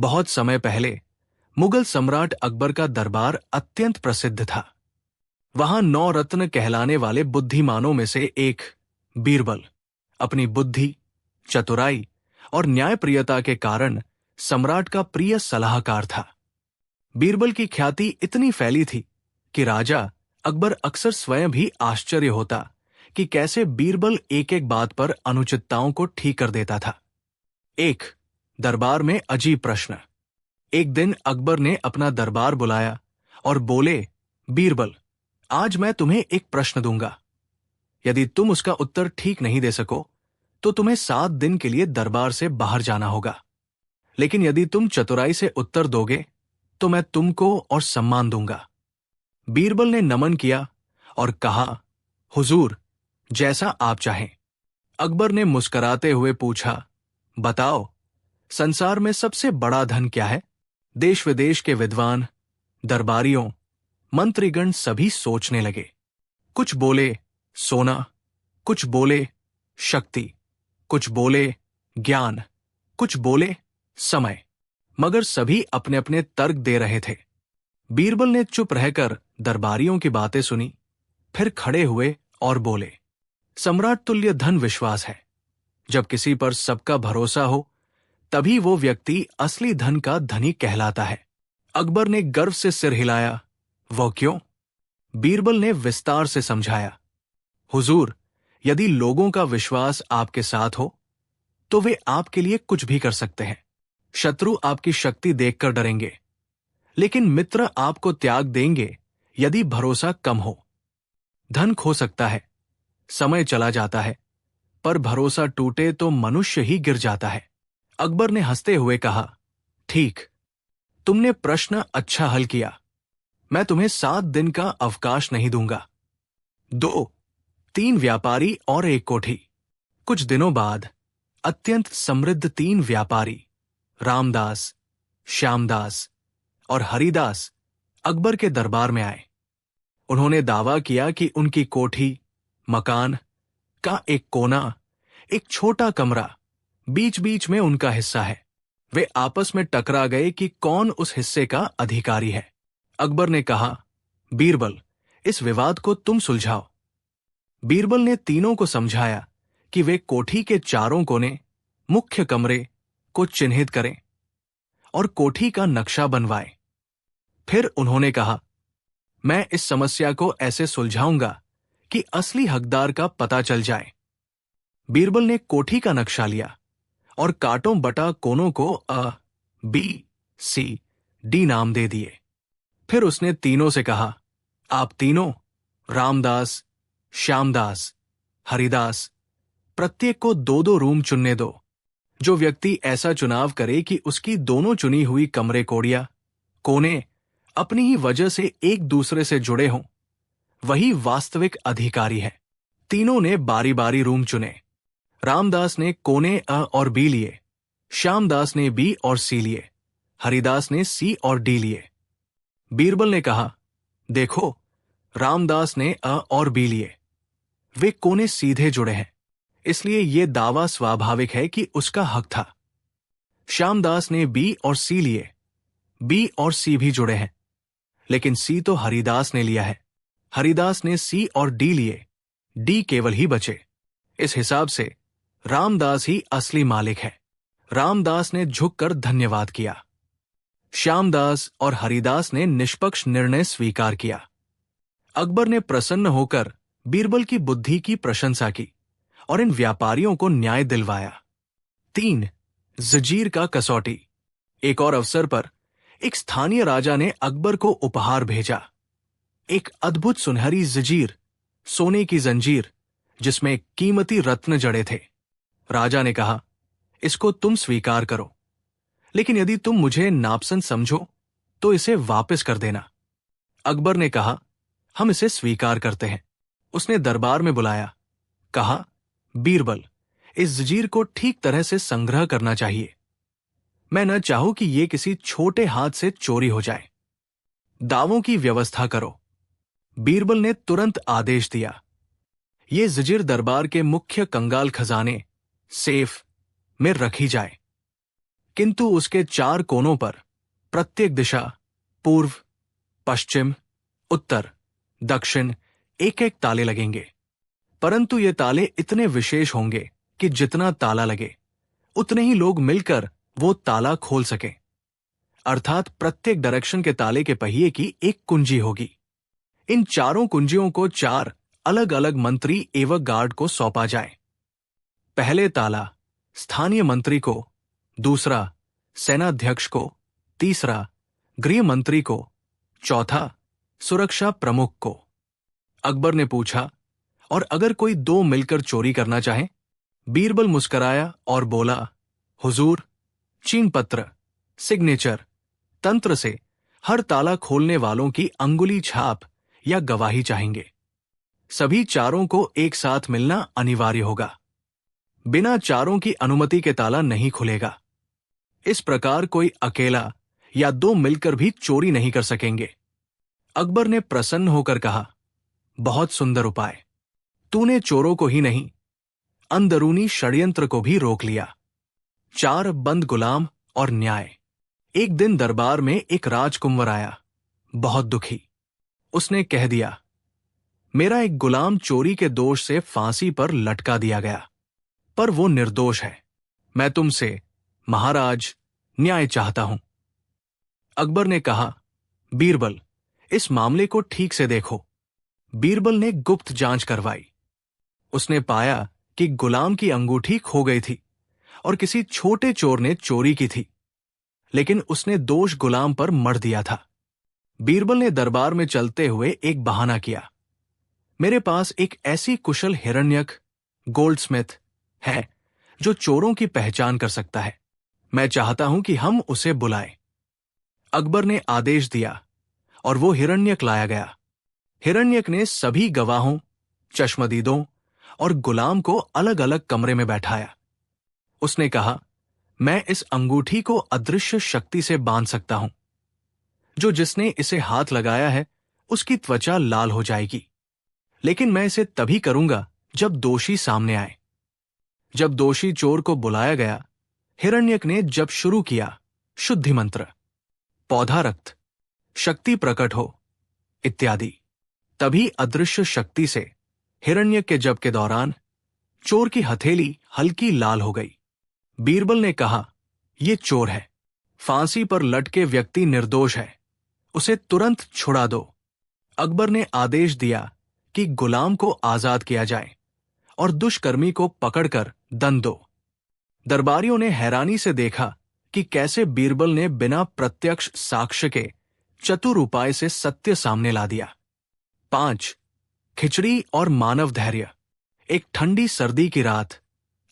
बहुत समय पहले मुगल सम्राट अकबर का दरबार अत्यंत प्रसिद्ध था। वहां 9 रत्न कहलाने वाले बुद्धिमानों में से एक बीरबल अपनी बुद्धि, चतुराई और न्यायप्रियता के कारण सम्राट का प्रिय सलाहकार था। बीरबल की ख्याति इतनी फैली थी कि राजा अकबर अक्सर स्वयं भी आश्चर्य होता कि कैसे बीरबल एक एक बात पर अनुचितताओं को ठीक कर देता था। एक दरबार में अजीब प्रश्न। एक दिन अकबर ने अपना दरबार बुलाया और बोले, बीरबल, आज मैं तुम्हें एक प्रश्न दूंगा। यदि तुम उसका उत्तर ठीक नहीं दे सको तो तुम्हें 7 दिन के लिए दरबार से बाहर जाना होगा। लेकिन यदि तुम चतुराई से उत्तर दोगे तो मैं तुमको और सम्मान दूंगा। बीरबल ने नमन किया और कहा, हुजूर, जैसा आप चाहें। अकबर ने मुस्कुराते हुए पूछा, बताओ, संसार में सबसे बड़ा धन क्या है? देश विदेश के विद्वान, दरबारियों, मंत्रीगण सभी सोचने लगे। कुछ बोले सोना, कुछ बोले शक्ति, कुछ बोले ज्ञान, कुछ बोले समय, मगर सभी अपने अपने तर्क दे रहे थे। बीरबल ने चुप रहकर दरबारियों की बातें सुनी, फिर खड़े हुए और बोले, सम्राट तुल्य धन विश्वास है। जब किसी पर सबका भरोसा हो तभी वो व्यक्ति असली धन का धनी कहलाता है। अकबर ने गर्व से सिर हिलाया। वो क्यों? बीरबल ने विस्तार से समझाया, हुजूर, यदि लोगों का विश्वास आपके साथ हो तो वे आपके लिए कुछ भी कर सकते हैं। शत्रु आपकी शक्ति देखकर डरेंगे, लेकिन मित्र आपको त्याग देंगे यदि भरोसा कम हो। धन खो सकता है, समय चला जाता है, पर भरोसा टूटे तो मनुष्य ही गिर जाता है। अकबर ने हंसते हुए कहा, ठीक, तुमने प्रश्न अच्छा हल किया। मैं तुम्हें 7 दिन का अवकाश नहीं दूंगा। 2, 3 व्यापारी और 1 कोठी। कुछ दिनों बाद अत्यंत समृद्ध 3 व्यापारी रामदास, श्यामदास और हरिदास अकबर के दरबार में आए। उन्होंने दावा किया कि उनकी कोठी, मकान का एक कोना, एक छोटा कमरा, बीच बीच में उनका हिस्सा है। वे आपस में टकरा गए कि कौन उस हिस्से का अधिकारी है। अकबर ने कहा, बीरबल, इस विवाद को तुम सुलझाओ। बीरबल ने तीनों को समझाया कि वे कोठी के चारों कोने, मुख्य कमरे को चिन्हित करें और कोठी का नक्शा बनवाएं। फिर उन्होंने कहा, मैं इस समस्या को ऐसे सुलझाऊंगा कि असली हकदार का पता चल जाए। बीरबल ने कोठी का नक्शा लिया और कांटों बटा कोनों को A, B, C, D नाम दे दिए। फिर उसने तीनों से कहा, आप तीनों, रामदास, श्यामदास, हरिदास, प्रत्येक को 2-2 रूम चुनने दो। जो व्यक्ति ऐसा चुनाव करे कि उसकी दोनों चुनी हुई कमरे कोड़िया, कोने अपनी ही वजह से एक दूसरे से जुड़े हों, वही वास्तविक अधिकारी है। तीनों ने बारी बारी रूम चुने। रामदास ने कोने A और B लिए, श्यामदास ने B और C लिए, हरिदास ने C और D लिए। बीरबल ने कहा, देखो, रामदास ने A और B लिए। वे कोने सीधे जुड़े हैं, इसलिए ये दावा स्वाभाविक है कि उसका हक था। श्यामदास ने B और C लिए। B और C भी जुड़े हैं, लेकिन C तो हरिदास ने लिया है। हरिदास ने C और D लिए, D केवल ही बचे। इस हिसाब से रामदास ही असली मालिक है। रामदास ने झुककर धन्यवाद किया। श्यामदास और हरिदास ने निष्पक्ष निर्णय स्वीकार किया। अकबर ने प्रसन्न होकर बीरबल की बुद्धि की प्रशंसा की और इन व्यापारियों को न्याय दिलवाया। 3, जंजीर का कसौटी। एक और अवसर पर एक स्थानीय राजा ने अकबर को उपहार भेजा। एक अद्भुत सुनहरी जंजीर, सोने की जंजीर जिसमें कीमती रत्न जड़े थे। राजा ने कहा, इसको तुम स्वीकार करो, लेकिन यदि तुम मुझे नापसंद समझो तो इसे वापस कर देना। अकबर ने कहा, हम इसे स्वीकार करते हैं। उसने दरबार में बुलाया, कहा, बीरबल, इस जंजीर को ठीक तरह से संग्रह करना चाहिए। मैं न चाहूं कि ये किसी छोटे हाथ से चोरी हो जाए। दावों की व्यवस्था करो। बीरबल ने तुरंत आदेश दिया। ये जंजीर दरबार के मुख्य कंगाल खजाने, सेफ में रखी जाए। किंतु उसके 4 कोनों पर प्रत्येक दिशा, पूर्व, पश्चिम, उत्तर, दक्षिण, एक एक ताले लगेंगे। परंतु ये ताले इतने विशेष होंगे कि जितना ताला लगे उतने ही लोग मिलकर वो ताला खोल सकें। अर्थात प्रत्येक डायरेक्शन के ताले के पहिए की एक कुंजी होगी। इन चारों कुंजियों को 4 अलग अलग मंत्री एवं गार्ड को सौंपा जाए। पहले ताला स्थानीय मंत्री को, दूसरा सेनाध्यक्ष को, तीसरा गृह मंत्री को, चौथा सुरक्षा प्रमुख को। अकबर ने पूछा, और अगर कोई 2 मिलकर चोरी करना चाहे? बीरबल मुस्कराया और बोला, हुजूर, चीन पत्र, सिग्नेचर, तंत्र से हर ताला खोलने वालों की अंगुली छाप या गवाही चाहेंगे। सभी चारों को एक साथ मिलना अनिवार्य होगा। बिना चारों की अनुमति के ताला नहीं खुलेगा। इस प्रकार कोई अकेला या 2 मिलकर भी चोरी नहीं कर सकेंगे। अकबर ने प्रसन्न होकर कहा, बहुत सुंदर उपाय। तूने चोरों को ही नहीं, अंदरूनी षड्यंत्र को भी रोक लिया। 4 बंद गुलाम और न्याय। एक दिन दरबार में एक राजकुंवर आया, बहुत दुखी। उसने कह दिया, मेरा एक गुलाम चोरी के दोष से फांसी पर लटका दिया गया, पर वो निर्दोष है। मैं तुमसे, महाराज, न्याय चाहता हूं। अकबर ने कहा, बीरबल, इस मामले को ठीक से देखो। बीरबल ने गुप्त जांच करवाई। उसने पाया कि गुलाम की अंगूठी खो गई थी और किसी छोटे चोर ने चोरी की थी, लेकिन उसने दोष गुलाम पर मढ़ दिया था। बीरबल ने दरबार में चलते हुए एक बहाना किया, मेरे पास एक ऐसी कुशल हिरण्यक, गोल्डस्मिथ है जो चोरों की पहचान कर सकता है। मैं चाहता हूं कि हम उसे बुलाएं। अकबर ने आदेश दिया और वो हिरण्यक लाया गया। हिरण्यक ने सभी गवाहों, चश्मदीदों और गुलाम को अलग अलग कमरे में बैठाया। उसने कहा, मैं इस अंगूठी को अदृश्य शक्ति से बांध सकता हूं। जो जिसने इसे हाथ लगाया है उसकी त्वचा लाल हो जाएगी, लेकिन मैं इसे तभी करूंगा जब दोषी सामने आए। जब दोषी चोर को बुलाया गया, हिरण्यक ने जब शुरू किया, शुद्धि मंत्र, पौधा रक्त, शक्ति प्रकट हो, इत्यादि, तभी अदृश्य शक्ति से हिरण्यक के जप के दौरान चोर की हथेली हल्की लाल हो गई। बीरबल ने कहा, यह चोर है। फांसी पर लटके व्यक्ति निर्दोष है, उसे तुरंत छुड़ा दो। अकबर ने आदेश दिया कि गुलाम को आजाद किया जाए और दुष्कर्मी को पकड़कर दंड दो। दरबारियों ने हैरानी से देखा कि कैसे बीरबल ने बिना प्रत्यक्ष साक्ष्य के चतुर उपाय से सत्य सामने ला दिया। 5. खिचड़ी और मानव धैर्य। एक ठंडी सर्दी की रात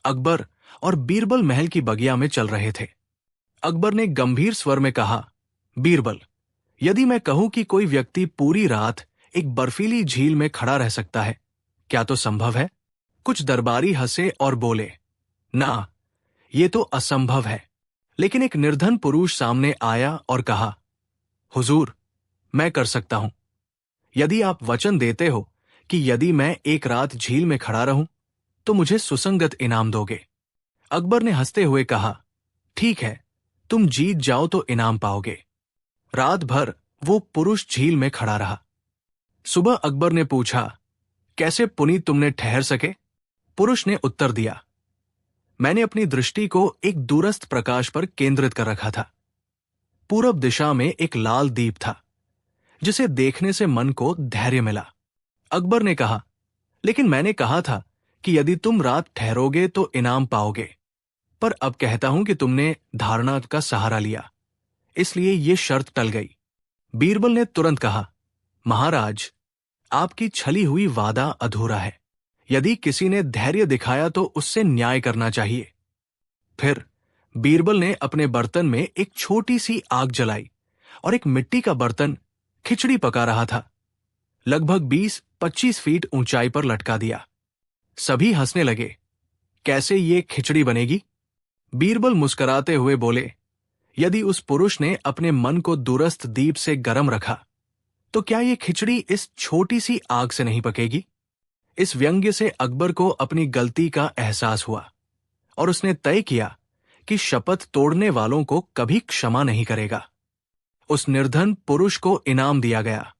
अकबर और बीरबल महल की बगिया में चल रहे थे। अकबर ने गंभीर स्वर में कहा, बीरबल, यदि मैं कहूं कि कोई व्यक्ति पूरी रात एक बर्फीली झील में खड़ा रह सकता है, क्या तो संभव है? कुछ दरबारी हंसे और बोले, ना, ये तो असंभव है। लेकिन एक निर्धन पुरुष सामने आया और कहा, हुजूर, मैं कर सकता हूं, यदि आप वचन देते हो कि यदि मैं एक रात झील में खड़ा रहूं तो मुझे सुसंगत इनाम दोगे। अकबर ने हंसते हुए कहा, ठीक है, तुम जीत जाओ तो इनाम पाओगे। रात भर वो पुरुष झील में खड़ा रहा। सुबह अकबर ने पूछा, कैसे पुनीत तुमने ठहर सके? पुरुष ने उत्तर दिया, मैंने अपनी दृष्टि को एक दूरस्थ प्रकाश पर केंद्रित कर रखा था। पूरब दिशा में एक लाल दीप था, जिसे देखने से मन को धैर्य मिला। अकबर ने कहा, लेकिन मैंने कहा था कि यदि तुम रात ठहरोगे तो इनाम पाओगे, पर अब कहता हूं कि तुमने धारणा का सहारा लिया, इसलिए ये शर्त टल गई। बीरबल ने तुरंत कहा, महाराज, आपकी छली हुई वादा अधूरा है। यदि किसी ने धैर्य दिखाया तो उससे न्याय करना चाहिए। फिर बीरबल ने अपने बर्तन में एक छोटी सी आग जलाई और एक मिट्टी का बर्तन खिचड़ी पका रहा था, लगभग 20-25 फीट ऊंचाई पर लटका दिया। सभी हंसने लगे, कैसे ये खिचड़ी बनेगी? बीरबल मुस्कुराते हुए बोले, यदि उस पुरुष ने अपने मन को दूरस्थ दीप से गर्म रखा तो क्या ये खिचड़ी इस छोटी सी आग से नहीं पकेगी? इस व्यंग्य से अकबर को अपनी गलती का एहसास हुआ और उसने तय किया कि शपथ तोड़ने वालों को कभी क्षमा नहीं करेगा। उस निर्धन पुरुष को इनाम दिया गया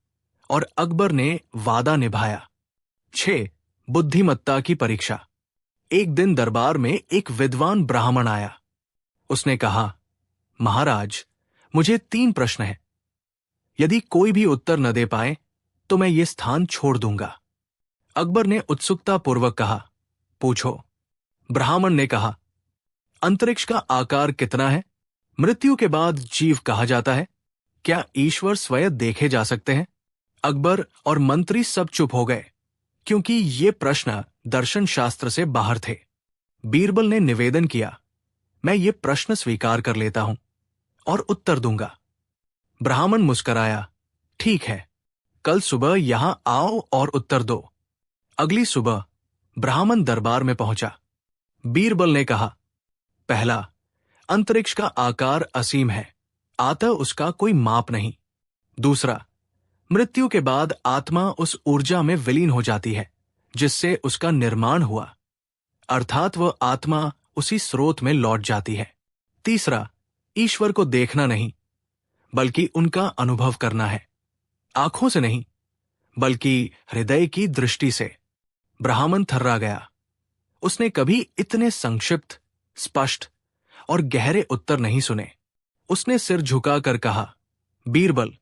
और अकबर ने वादा निभाया। 6. बुद्धिमत्ता की परीक्षा। एक दिन दरबार में एक विद्वान ब्राह्मण आया। उसने कहा, महाराज, मुझे 3 प्रश्न हैं। यदि कोई भी उत्तर न दे पाए तो मैं ये स्थान छोड़ दूंगा। अकबर ने उत्सुकतापूर्वक कहा, पूछो। ब्राह्मण ने कहा, अंतरिक्ष का आकार कितना है? मृत्यु के बाद जीव कहा जाता है? क्या ईश्वर स्वयं देखे जा सकते हैं? अकबर और मंत्री सब चुप हो गए, क्योंकि ये प्रश्न दर्शन शास्त्र से बाहर थे। बीरबल ने निवेदन किया, मैं ये प्रश्न स्वीकार कर लेता हूं और उत्तर दूंगा। ब्राह्मण मुस्कराया, ठीक है, कल सुबह यहां आओ और उत्तर दो। अगली सुबह ब्राह्मण दरबार में पहुंचा। बीरबल ने कहा, पहला, अंतरिक्ष का आकार असीम है, अतः उसका कोई माप नहीं। दूसरा, मृत्यु के बाद आत्मा उस ऊर्जा में विलीन हो जाती है जिससे उसका निर्माण हुआ, अर्थात वह आत्मा उसी स्रोत में लौट जाती है। तीसरा, ईश्वर को देखना नहीं बल्कि उनका अनुभव करना है, आंखों से नहीं बल्कि हृदय की दृष्टि से। ब्राह्मण थर्रा गया। उसने कभी इतने संक्षिप्त, स्पष्ट और गहरे उत्तर नहीं सुने। उसने सिर झुकाकर कहा, बीरबल,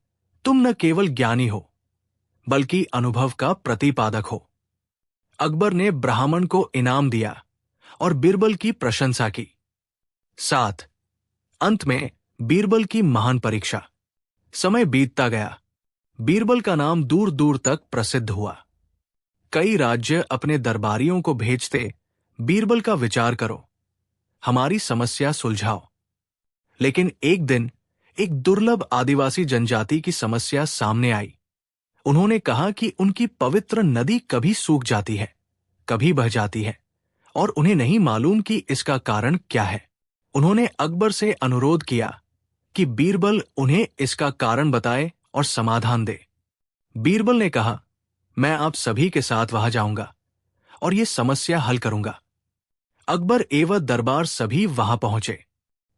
तुम न केवल ज्ञानी हो बल्कि अनुभव का प्रतिपादक हो। अकबर ने ब्राह्मण को इनाम दिया और बीरबल की प्रशंसा की। 7. अंत में बीरबल की महान परीक्षा। समय बीतता गया। बीरबल का नाम दूर दूर तक प्रसिद्ध हुआ। कई राज्य अपने दरबारियों को भेजते, बीरबल का विचार करो, हमारी समस्या सुलझाओ। लेकिन एक दिन एक दुर्लभ आदिवासी जनजाति की समस्या सामने आई। उन्होंने कहा कि उनकी पवित्र नदी कभी सूख जाती है, कभी बह जाती है और उन्हें नहीं मालूम कि इसका कारण क्या है। उन्होंने अकबर से अनुरोध किया कि बीरबल उन्हें इसका कारण बताए और समाधान दे। बीरबल ने कहा, मैं आप सभी के साथ वहां जाऊंगा और ये समस्या हल करूंगा। अकबर एवं दरबार सभी वहां पहुंचे।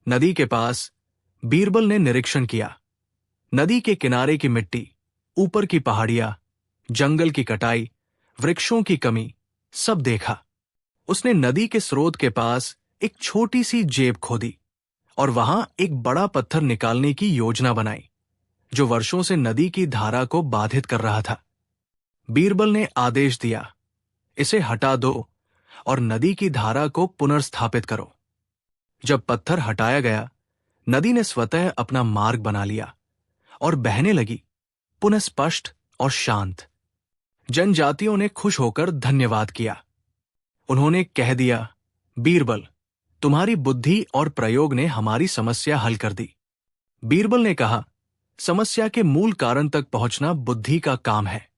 नदी के पास बीरबल ने निरीक्षण किया। नदी के किनारे की मिट्टी, ऊपर की पहाड़ियां, जंगल की कटाई, वृक्षों की कमी, सब देखा। उसने नदी के स्रोत के पास एक छोटी सी जेब खोदी और वहां एक बड़ा पत्थर निकालने की योजना बनाई जो वर्षों से नदी की धारा को बाधित कर रहा था। बीरबल ने आदेश दिया, इसे हटा दो और नदी की धारा को पुनर्स्थापित करो। जब पत्थर हटाया गया, नदी ने स्वतः अपना मार्ग बना लिया और बहने लगी, पुनः स्पष्ट और शांत। जनजातियों ने खुश होकर धन्यवाद किया। उन्होंने कह दिया, बीरबल, तुम्हारी बुद्धि और प्रयोग ने हमारी समस्या हल कर दी। बीरबल ने कहा, समस्या के मूल कारण तक पहुंचना बुद्धि का काम है।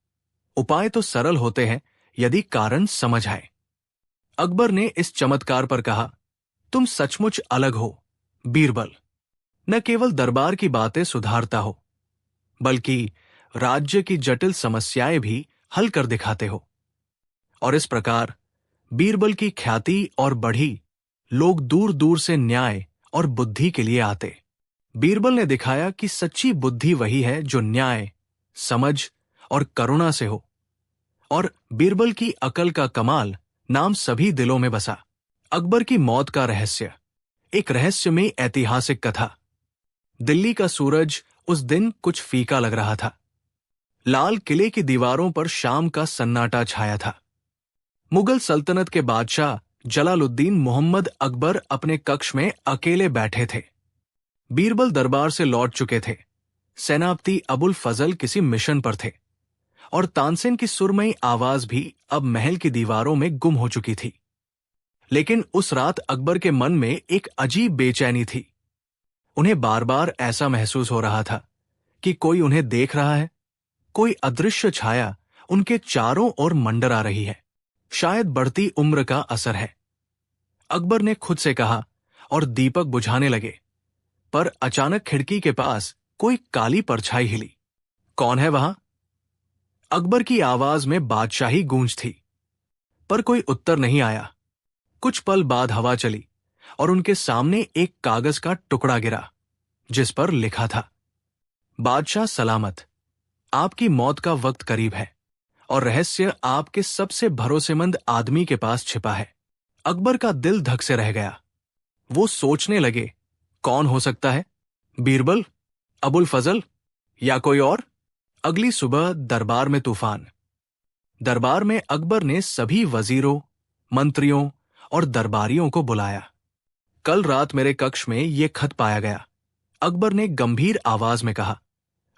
उपाय तो सरल होते हैं यदि कारण समझ आए। अकबर ने इस चमत्कार पर कहा, तुम सचमुच अलग हो बीरबल। न केवल दरबार की बातें सुधारता हो बल्कि राज्य की जटिल समस्याएं भी हल कर दिखाते हो। और इस प्रकार बीरबल की ख्याति और बढ़ी। लोग दूर दूर से न्याय और बुद्धि के लिए आते। बीरबल ने दिखाया कि सच्ची बुद्धि वही है जो न्याय, समझ और करुणा से हो। और बीरबल की अकल का कमाल नाम सभी दिलों में बसा। अकबर की मौत का रहस्य। एक रहस्यमयी ऐतिहासिक कथा। दिल्ली का सूरज उस दिन कुछ फीका लग रहा था। लाल किले की दीवारों पर शाम का सन्नाटा छाया था। मुगल सल्तनत के बादशाह जलालुद्दीन मोहम्मद अकबर अपने कक्ष में अकेले बैठे थे। बीरबल दरबार से लौट चुके थे। सेनापति अबुल फजल किसी मिशन पर थे और तानसेन की सुरमई आवाज भी अब महल की दीवारों में गुम हो चुकी थी। लेकिन उस रात अकबर के मन में एक अजीब बेचैनी थी। उन्हें बार बार ऐसा महसूस हो रहा था कि कोई उन्हें देख रहा है। कोई अदृश्य छाया उनके चारों ओर मंडरा रही है। शायद बढ़ती उम्र का असर है, अकबर ने खुद से कहा और दीपक बुझाने लगे। पर अचानक खिड़की के पास कोई काली परछाई हिली। कौन है वहां? अकबर की आवाज में बादशाही गूंज थी, पर कोई उत्तर नहीं आया। कुछ पल बाद हवा चली और उनके सामने एक कागज का टुकड़ा गिरा जिस पर लिखा था, बादशाह सलामत, आपकी मौत का वक्त करीब है और रहस्य आपके सबसे भरोसेमंद आदमी के पास छिपा है। अकबर का दिल धक से रह गया। वो सोचने लगे, कौन हो सकता है? बीरबल, अबुल फजल या कोई और? अगली सुबह दरबार में तूफान। दरबार में अकबर ने सभी वजीरों, मंत्रियों और दरबारियों को बुलाया। कल रात मेरे कक्ष में ये खत पाया गया, अकबर ने गंभीर आवाज में कहा,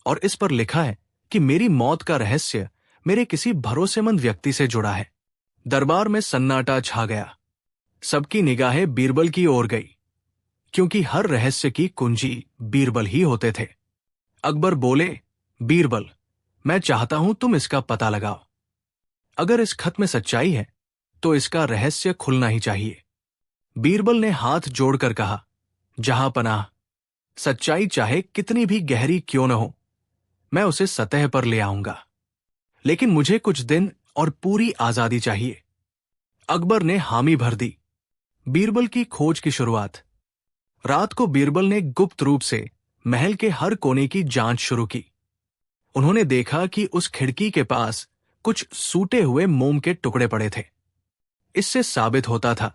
और इस पर लिखा है कि मेरी मौत का रहस्य मेरे किसी भरोसेमंद व्यक्ति से जुड़ा है। दरबार में सन्नाटा छा गया। सबकी निगाहें बीरबल की ओर गई, क्योंकि हर रहस्य की कुंजी बीरबल ही होते थे। अकबर बोले, बीरबल, मैं चाहता हूं तुम इसका पता लगाओ। अगर इस खत में सच्चाई है तो इसका रहस्य खुलना ही चाहिए। बीरबल ने हाथ जोड़कर कहा, जहां पनाह, सच्चाई चाहे कितनी भी गहरी क्यों न हो, मैं उसे सतह पर ले आऊंगा, लेकिन मुझे कुछ दिन और पूरी आजादी चाहिए। अकबर ने हामी भर दी। बीरबल की खोज की शुरुआत। रात को बीरबल ने गुप्त रूप से महल के हर कोने की जांच शुरू की। उन्होंने देखा कि उस खिड़की के पास कुछ सूटे हुए मोम के टुकड़े पड़े थे। इससे साबित होता था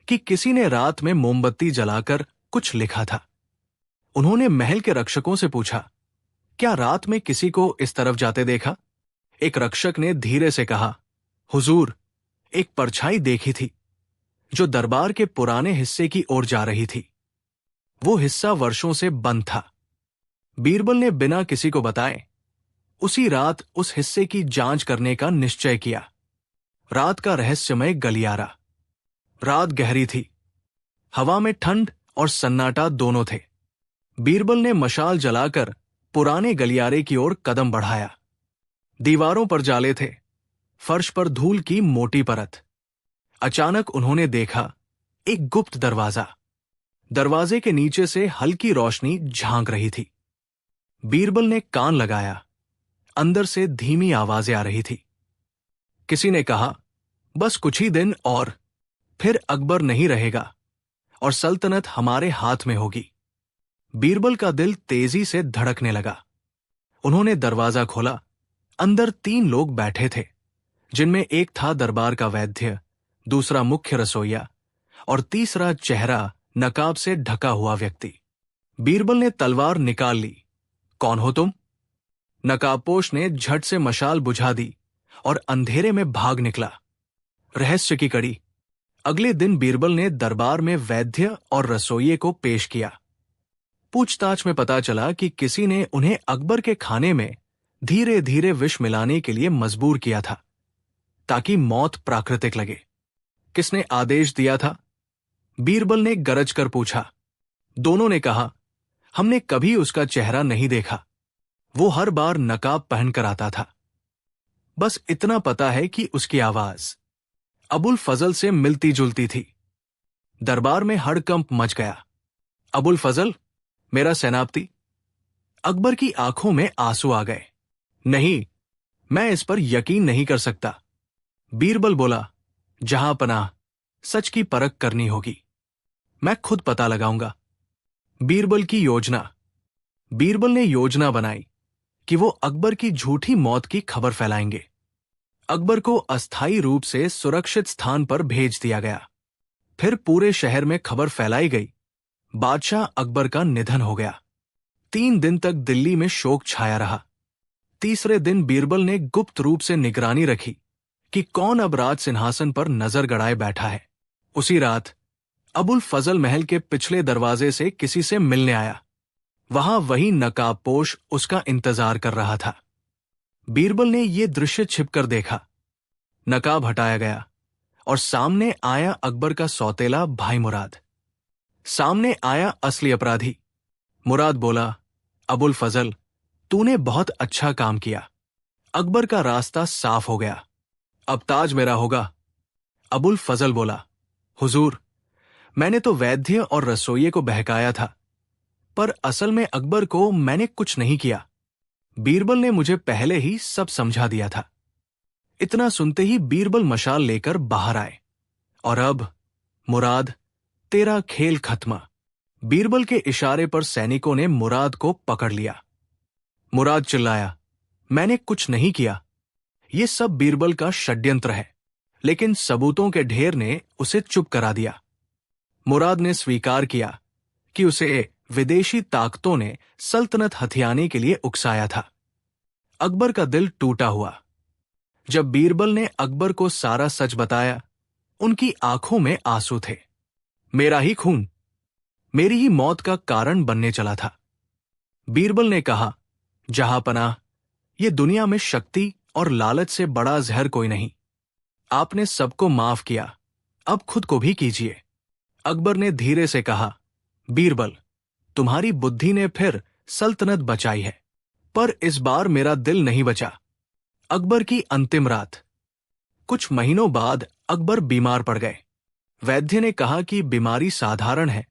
कि किसी ने रात में मोमबत्ती जलाकर कुछ लिखा था। उन्होंने महल के रक्षकों से पूछा, क्या रात में किसी को इस तरफ जाते देखा? एक रक्षक ने धीरे से कहा, हुजूर, एक परछाई देखी थी जो दरबार के पुराने हिस्से की ओर जा रही थी। वो हिस्सा वर्षों से बंद था। बीरबल ने बिना किसी को बताए उसी रात उस हिस्से की जांच करने का निश्चय किया। रात का रहस्यमय गलियारा। रात गहरी थी। हवा में ठंड और सन्नाटा दोनों थे। बीरबल ने मशाल जलाकर पुराने गलियारे की ओर कदम बढ़ाया। दीवारों पर जाले थे, फर्श पर धूल की मोटी परत। अचानक उन्होंने देखा एक गुप्त दरवाजा। दरवाजे के नीचे से हल्की रोशनी झांक रही थी। बीरबल ने कान लगाया। अंदर से धीमी आवाजें आ रही थी। किसी ने कहा, बस कुछ ही दिन और फिर अकबर नहीं रहेगा और सल्तनत हमारे हाथ में होगी। बीरबल का दिल तेजी से धड़कने लगा। उन्होंने दरवाजा खोला। अंदर 3 लोग बैठे थे, जिनमें एक था दरबार का वैद्य, दूसरा मुख्य रसोइया और तीसरा चेहरा नकाब से ढका हुआ व्यक्ति। बीरबल ने तलवार निकाल ली। कौन हो तुम? नकाबपोश ने झट से मशाल बुझा दी और अंधेरे में भाग निकला। रहस्य की कड़ी। अगले दिन बीरबल ने दरबार में वैद्य और रसोइये को पेश किया। पूछताछ में पता चला कि किसी ने उन्हें अकबर के खाने में धीरे धीरे विष मिलाने के लिए मजबूर किया था, ताकि मौत प्राकृतिक लगे। किसने आदेश दिया था? बीरबल ने गरज कर पूछा। दोनों ने कहा, हमने कभी उसका चेहरा नहीं देखा। वो हर बार नकाब पहनकर आता था। बस इतना पता है कि उसकी आवाज अबुल फजल से मिलती जुलती थी। दरबार में हड़कंप मच गया। अबुल फजल, मेरा सेनापति। अकबर की आंखों में आंसू आ गए। नहीं, मैं इस पर यकीन नहीं कर सकता। बीरबल बोला, जहां पनाह, सच की परख करनी होगी। मैं खुद पता लगाऊंगा। बीरबल की योजना। बीरबल ने योजना बनाई कि वो अकबर की झूठी मौत की खबर फैलाएंगे। अकबर को अस्थायी रूप से सुरक्षित स्थान पर भेज दिया गया। फिर पूरे शहर में खबर फैलाई गई, बादशाह अकबर का निधन हो गया। 3 दिन तक दिल्ली में शोक छाया रहा। तीसरे दिन बीरबल ने गुप्त रूप से निगरानी रखी कि कौन अब राज सिंहासन पर नजर गड़ाए बैठा है। उसी रात अबुल फजल महल के पिछले दरवाजे से किसी से मिलने आया। वहां वही नकाबपोश उसका इंतजार कर रहा था। बीरबल ने यह दृश्य छिपकर देखा। नकाब हटाया गया और सामने आया अकबर का सौतेला भाई मुराद। सामने आया असली अपराधी। मुराद बोला, अबुल फजल, तूने बहुत अच्छा काम किया। अकबर का रास्ता साफ हो गया। अब ताज मेरा होगा। अबुल फजल बोला, हुजूर, मैंने तो वैद्य और रसोइये को बहकाया था, पर असल में अकबर को मैंने कुछ नहीं किया। बीरबल ने मुझे पहले ही सब समझा दिया था। इतना सुनते ही बीरबल मशाल लेकर बाहर आए। और अब मुराद, तेरा खेल खत्म। बीरबल के इशारे पर सैनिकों ने मुराद को पकड़ लिया। मुराद चिल्लाया, मैंने कुछ नहीं किया, ये सब बीरबल का षड्यंत्र है। लेकिन सबूतों के ढेर ने उसे चुप करा दिया। मुराद ने स्वीकार किया कि उसे विदेशी ताकतों ने सल्तनत हथियाने के लिए उकसाया था। अकबर का दिल टूटा हुआ। जब बीरबल ने अकबर को सारा सच बताया, उनकी आंखों में आंसू थे। मेरा ही खून मेरी ही मौत का कारण बनने चला था। बीरबल ने कहा, जहांपनाह, ये दुनिया में शक्ति और लालच से बड़ा जहर कोई नहीं। आपने सबको माफ किया, अब खुद को भी कीजिए। अकबर ने धीरे से कहा, बीरबल, तुम्हारी बुद्धि ने फिर सल्तनत बचाई है, पर इस बार मेरा दिल नहीं बचा। अकबर की अंतिम रात। कुछ महीनों बाद अकबर बीमार पड़ गए। वैद्य ने कहा कि बीमारी साधारण है,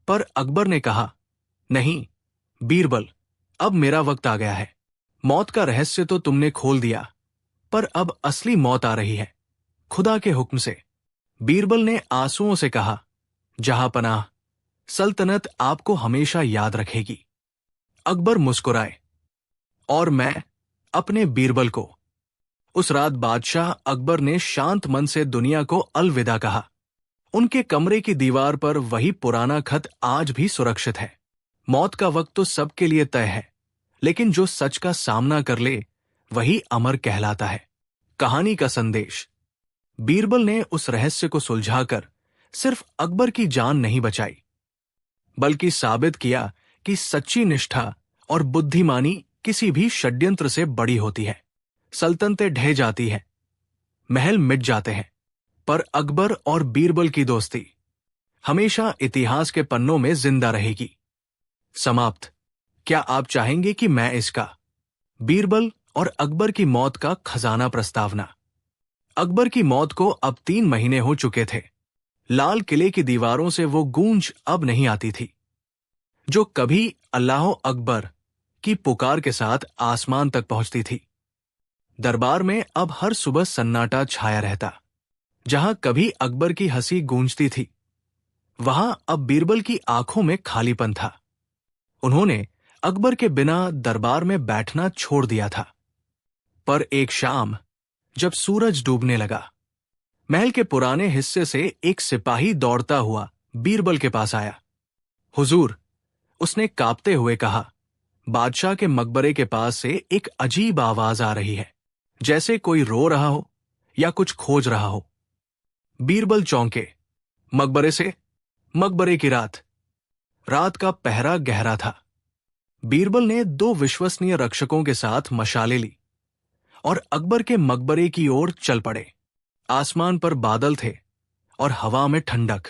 पर अकबर ने कहा, नहीं बीरबल, अब मेरा वक्त आ गया है। मौत का रहस्य तो तुमने खोल दिया, पर अब असली मौत आ रही है, खुदा के हुक्म से। बीरबल ने आंसुओं से कहा, जहांपनाह, सल्तनत आपको हमेशा याद रखेगी। अकबर मुस्कुराए, और मैं अपने बीरबल को। उस रात बादशाह अकबर ने शांत मन से दुनिया को अलविदा कहा। उनके कमरे की दीवार पर वही पुराना खत आज भी सुरक्षित है। मौत का वक्त तो सबके लिए तय है, लेकिन जो सच का सामना कर ले वही अमर कहलाता है। कहानी का संदेश। बीरबल ने उस रहस्य को सुलझाकर सिर्फ अकबर की जान नहीं बचाई, बल्कि साबित किया कि सच्ची निष्ठा और बुद्धिमानी किसी भी षड्यंत्र से बड़ी होती है। सल्तनतें ढह जाती हैं, महल मिट जाते हैं, पर अकबर और बीरबल की दोस्ती हमेशा इतिहास के पन्नों में जिंदा रहेगी। समाप्त। क्या आप चाहेंगे कि मैं इसका बीरबल और अकबर की मौत का खजाना प्रस्तावना। अकबर की मौत को अब 3 महीने हो चुके थे। लाल किले की दीवारों से वो गूंज अब नहीं आती थी, जो कभी अल्लाह अकबर की पुकार के साथ आसमान तक पहुंचती थी। दरबार में अब हर सुबह सन्नाटा छाया रहता। जहां कभी अकबर की हंसी गूंजती थी, वहां अब बीरबल की आंखों में खालीपन था। उन्होंने अकबर के बिना दरबार में बैठना छोड़ दिया था। पर एक शाम, जब सूरज डूबने लगा, महल के पुराने हिस्से से एक सिपाही दौड़ता हुआ बीरबल के पास आया। हुजूर, उसने कांपते हुए कहा, बादशाह के मकबरे के पास से एक अजीब आवाज आ रही है, जैसे कोई रो रहा हो या कुछ खोज रहा हो। बीरबल चौंके। मकबरे से? मकबरे की रात। रात का पहरा गहरा था। बीरबल ने 2 विश्वसनीय रक्षकों के साथ मशालें ली और अकबर के मकबरे की ओर चल पड़े। आसमान पर बादल थे और हवा में ठंडक।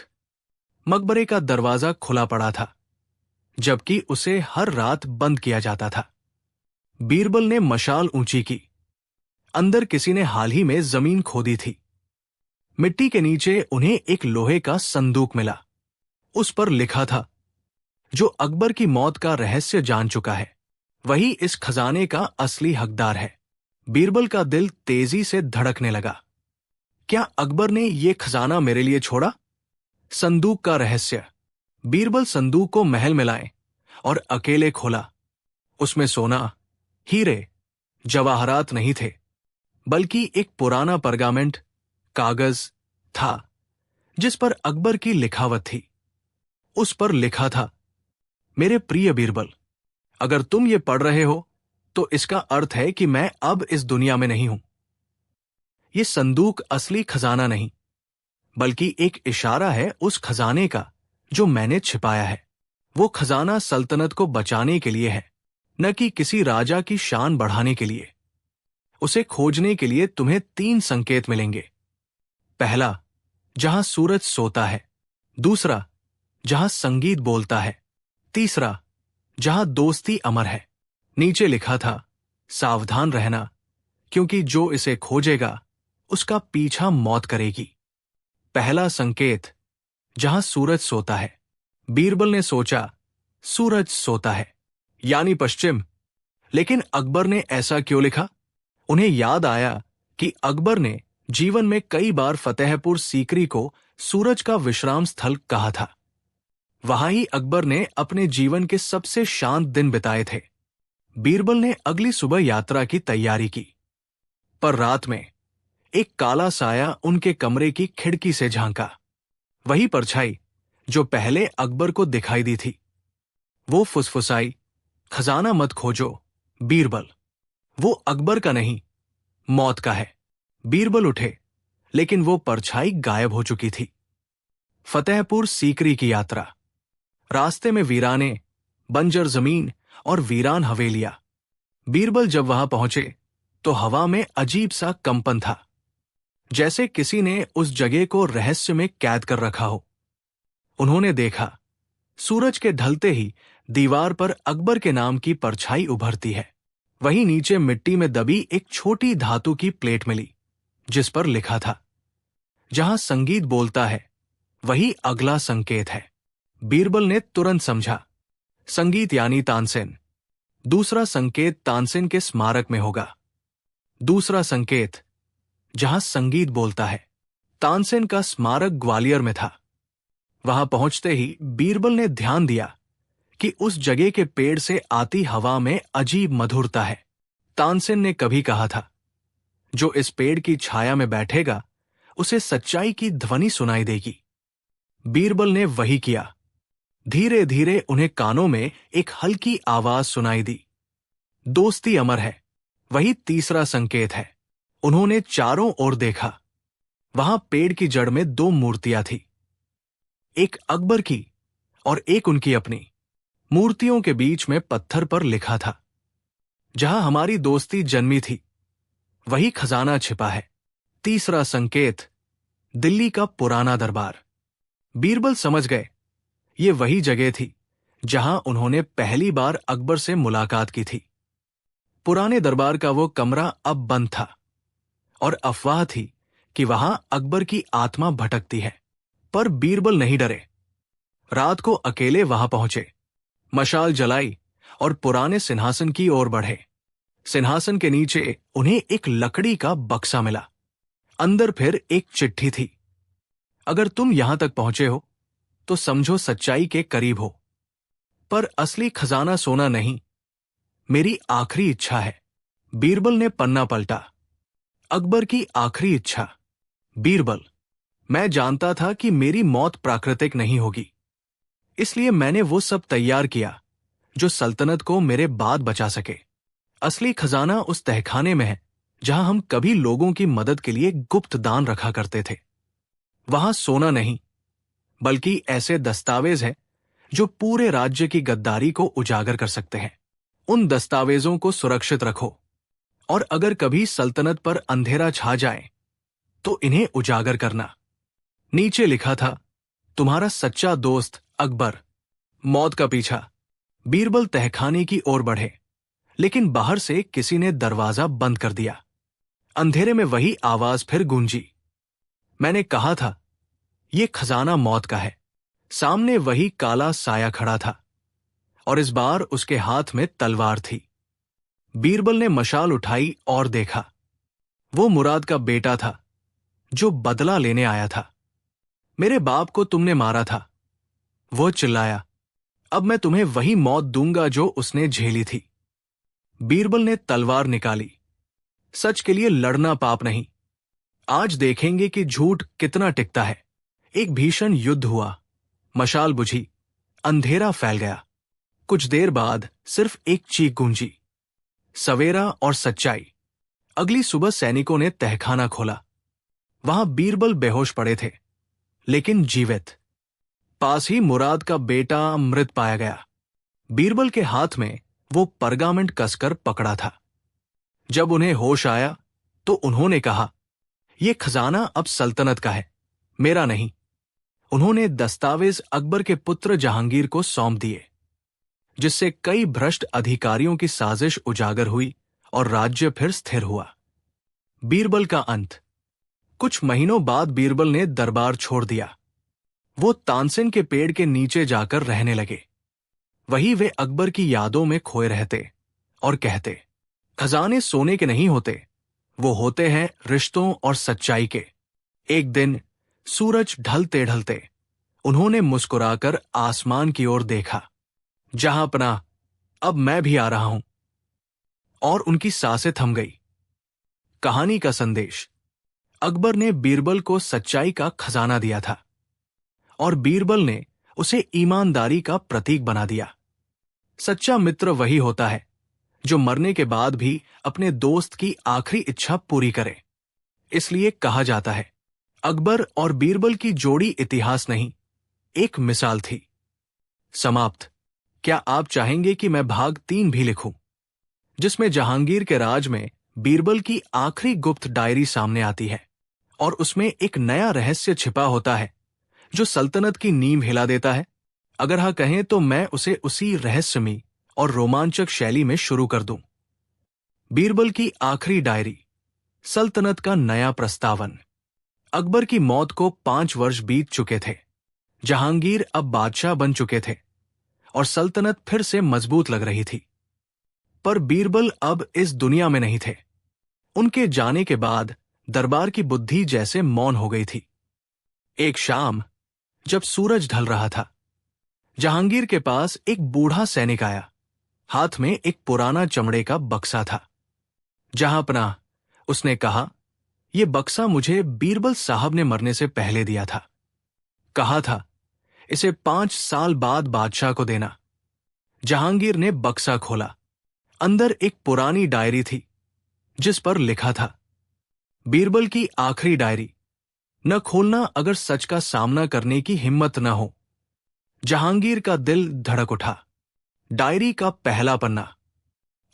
मकबरे का दरवाजा खुला पड़ा था, जबकि उसे हर रात बंद किया जाता था। बीरबल ने मशाल ऊंची की। अंदर किसी ने हाल ही में जमीन खोदी थी। मिट्टी के नीचे उन्हें एक लोहे का संदूक मिला। उस पर लिखा था, जो अकबर की मौत का रहस्य जान चुका है, वही इस खजाने का असली हकदार है। बीरबल का दिल तेजी से धड़कने लगा। क्या अकबर ने यह खजाना मेरे लिए छोड़ा? संदूक का रहस्य। बीरबल संदूक को महल में लाए और अकेले खोला। उसमें सोना, हीरे, जवाहरात नहीं थे, बल्कि एक पुराना परगामेंट, कागज था, जिस पर अकबर की लिखावट थी। उस पर लिखा था, मेरे प्रिय बीरबल, अगर तुम ये पढ़ रहे हो तो इसका अर्थ है कि मैं अब इस दुनिया में नहीं हूं। यह संदूक असली खजाना नहीं, बल्कि एक इशारा है उस खजाने का जो मैंने छिपाया है। वो खजाना सल्तनत को बचाने के लिए है, न कि किसी राजा की शान बढ़ाने के लिए। उसे खोजने के लिए तुम्हें 3 संकेत मिलेंगे। पहला, जहां सूरज सोता है। दूसरा, जहां संगीत बोलता है। तीसरा, जहां दोस्ती अमर है। नीचे लिखा था, सावधान रहना, क्योंकि जो इसे खोजेगा उसका पीछा मौत करेगी। पहला संकेत, जहां सूरज सोता है। बीरबल ने सोचा, सूरज सोता है यानी पश्चिम। लेकिन अकबर ने ऐसा क्यों लिखा? उन्हें याद आया कि अकबर ने जीवन में कई बार फतेहपुर सीकरी को सूरज का विश्राम स्थल कहा था। वहां ही अकबर ने अपने जीवन के सबसे शांत दिन बिताए थे। बीरबल ने अगली सुबह यात्रा की तैयारी की, पर रात में एक काला साया उनके कमरे की खिड़की से झांका। वही परछाई जो पहले अकबर को दिखाई दी थी। वो फुसफुसाई, खजाना मत खोजो बीरबल, वो अकबर का नहीं, मौत का है। बीरबल उठे, लेकिन वो परछाई गायब हो चुकी थी। फतेहपुर सीकरी की यात्रा। रास्ते में वीराने, बंजर जमीन और वीरान हवेलियां। बीरबल जब वहां पहुंचे तो हवा में अजीब सा कंपन था, जैसे किसी ने उस जगह को रहस्य में कैद कर रखा हो। उन्होंने देखा, सूरज के ढलते ही दीवार पर अकबर के नाम की परछाई उभरती है। वहीं नीचे मिट्टी में दबी एक छोटी धातु की प्लेट मिली, जिस पर लिखा था, जहां संगीत बोलता है वही अगला संकेत है। बीरबल ने तुरंत समझा, संगीत यानी तानसेन। दूसरा संकेत तानसेन के स्मारक में होगा। दूसरा संकेत, जहां संगीत बोलता है। तानसेन का स्मारक ग्वालियर में था। वहां पहुंचते ही बीरबल ने ध्यान दिया कि उस जगह के पेड़ से आती हवा में अजीब मधुरता है। तानसेन ने कभी कहा था, जो इस पेड़ की छाया में बैठेगा उसे सच्चाई की ध्वनि सुनाई देगी। बीरबल ने वही किया। धीरे धीरे उन्हें कानों में एक हल्की आवाज सुनाई दी, दोस्ती अमर है, वही तीसरा संकेत है। उन्होंने चारों ओर देखा। वहां पेड़ की जड़ में दो मूर्तियां थी, एक अकबर की और एक उनकी अपनी। मूर्तियों के बीच में पत्थर पर लिखा था, जहां हमारी दोस्ती जन्मी थी वही खजाना छिपा है। तीसरा संकेत, दिल्ली का पुराना दरबार। बीरबल समझ गए, ये वही जगह थी जहां उन्होंने पहली बार अकबर से मुलाकात की थी। पुराने दरबार का वो कमरा अब बंद था और अफवाह थी कि वहां अकबर की आत्मा भटकती है। पर बीरबल नहीं डरे। रात को अकेले वहां पहुंचे, मशाल जलाई और पुराने सिंहासन की ओर बढ़े। सिंहासन के नीचे उन्हें एक लकड़ी का बक्सा मिला। अंदर फिर एक चिट्ठी थी, अगर तुम यहां तक पहुंचे हो तो समझो सच्चाई के करीब हो। पर असली खजाना सोना नहीं, मेरी आखिरी इच्छा है। बीरबल ने पन्ना पलटा। अकबर की आखिरी इच्छा। बीरबल, मैं जानता था कि मेरी मौत प्राकृतिक नहीं होगी, इसलिए मैंने वो सब तैयार किया जो सल्तनत को मेरे बाद बचा सके। असली खजाना उस तहखाने में है जहां हम कभी लोगों की मदद के लिए गुप्त दान रखा करते थे। वहां सोना नहीं, बल्कि ऐसे दस्तावेज हैं जो पूरे राज्य की गद्दारी को उजागर कर सकते हैं। उन दस्तावेजों को सुरक्षित रखो, और अगर कभी सल्तनत पर अंधेरा छा जाए तो इन्हें उजागर करना। नीचे लिखा था, तुम्हारा सच्चा दोस्त अकबर, मौत का पीछा। बीरबल तहखाने की ओर बढ़े, लेकिन बाहर से किसी ने दरवाजा बंद कर दिया। अंधेरे में वही आवाज फिर गूंजी, मैंने कहा था ये खजाना मौत का है। सामने वही काला साया खड़ा था, और इस बार उसके हाथ में तलवार थी। बीरबल ने मशाल उठाई और देखा, वो मुराद का बेटा था जो बदला लेने आया था। मेरे बाप को तुमने मारा था, वो चिल्लाया, अब मैं तुम्हें वही मौत दूंगा जो उसने झेली थी। बीरबल ने तलवार निकाली। सच के लिए लड़ना पाप नहीं। आज देखेंगे कि झूठ कितना टिकता है। एक भीषण युद्ध हुआ। मशाल बुझी, अंधेरा फैल गया। कुछ देर बाद सिर्फ एक चीख गूंजी, सवेरा और सच्चाई। अगली सुबह सैनिकों ने तहखाना खोला। वहां बीरबल बेहोश पड़े थे, लेकिन जीवित। पास ही मुराद का बेटा मृत पाया गया। बीरबल के हाथ में वो परगामेंट कसकर पकड़ा था। जब उन्हें होश आया तो उन्होंने कहा, यह खजाना अब सल्तनत का है, मेरा नहीं। उन्होंने दस्तावेज अकबर के पुत्र जहांगीर को सौंप दिए, जिससे कई भ्रष्ट अधिकारियों की साजिश उजागर हुई और राज्य फिर स्थिर हुआ। बीरबल का अंत। कुछ महीनों बाद बीरबल ने दरबार छोड़ दिया। वो तानसेन के पेड़ के नीचे जाकर रहने लगे। वही वे अकबर की यादों में खोए रहते और कहते, खजाने सोने के नहीं होते, वो होते हैं रिश्तों और सच्चाई के। एक दिन सूरज ढलते ढलते उन्होंने मुस्कुराकर आसमान की ओर देखा। जहां पनाह, अब मैं भी आ रहा हूं। और उनकी सांसें थम गई। कहानी का संदेश। अकबर ने बीरबल को सच्चाई का खजाना दिया था और बीरबल ने उसे ईमानदारी का प्रतीक बना दिया। सच्चा मित्र वही होता है जो मरने के बाद भी अपने दोस्त की आखिरी इच्छा पूरी करे। इसलिए कहा जाता है, अकबर और बीरबल की जोड़ी इतिहास नहीं, एक मिसाल थी। समाप्त। क्या आप चाहेंगे कि मैं भाग 3 भी लिखूं, जिसमें जहांगीर के राज में बीरबल की आखिरी गुप्त डायरी सामने आती है और उसमें एक नया रहस्य छिपा होता है जो सल्तनत की नींव हिला देता है? अगर हाँ कहें तो मैं उसे उसी रहस्यमयी और रोमांचक शैली में शुरू कर दूं। बीरबल की आखिरी डायरी, सल्तनत का नया प्रस्तावन। अकबर की मौत को 5 वर्ष बीत चुके थे। जहांगीर अब बादशाह बन चुके थे और सल्तनत फिर से मजबूत लग रही थी। पर बीरबल अब इस दुनिया में नहीं थे। उनके जाने के बाद दरबार की बुद्धि जैसे मौन हो गई थी। एक शाम जब सूरज ढल रहा था, जहांगीर के पास एक बूढ़ा सैनिक आया। हाथ में एक पुराना चमड़े का बक्सा था। जहां पनाह, उसने कहा, यह बक्सा मुझे बीरबल साहब ने मरने से पहले दिया था। कहा था इसे 5 साल बाद बादशाह को देना। जहांगीर ने बक्सा खोला। अंदर एक पुरानी डायरी थी जिस पर लिखा था, बीरबल की आखिरी डायरी, न खोलना अगर सच का सामना करने की हिम्मत न हो। जहांगीर का दिल धड़क उठा। डायरी का पहला पन्ना।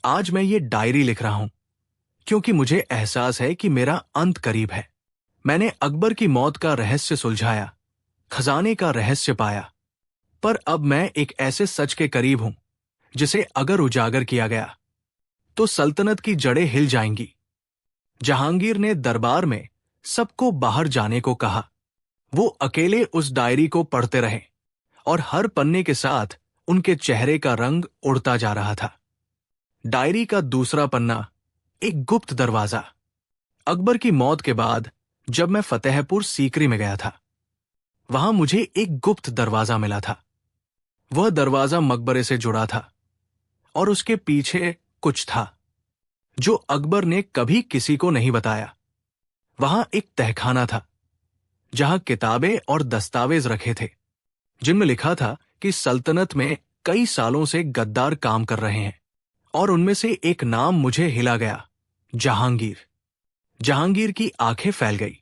आज मैं ये डायरी लिख रहा हूं क्योंकि मुझे एहसास है कि मेरा अंत करीब है। मैंने अकबर की मौत का रहस्य सुलझाया, खजाने का रहस्य पाया, पर अब मैं एक ऐसे सच के करीब हूं जिसे अगर उजागर किया गया तो सल्तनत की जड़ें हिल जाएंगी। जहांगीर ने दरबार में सबको बाहर जाने को कहा। वो अकेले उस डायरी को पढ़ते रहे और हर पन्ने के साथ उनके चेहरे का रंग उड़ता जा रहा था। डायरी का दूसरा पन्ना, एक गुप्त दरवाजा। अकबर की मौत के बाद जब मैं फतेहपुर सीकरी में गया था, वहां मुझे एक गुप्त दरवाजा मिला था। वह दरवाजा मकबरे से जुड़ा था और उसके पीछे कुछ था जो अकबर ने कभी किसी को नहीं बताया। वहां एक तहखाना था जहां किताबें और दस्तावेज रखे थे जिनमें लिखा था कि सल्तनत में कई सालों से गद्दार काम कर रहे हैं और उनमें से एक नाम मुझे हिला गया, जहांगीर। जहांगीर की आंखें फैल गई।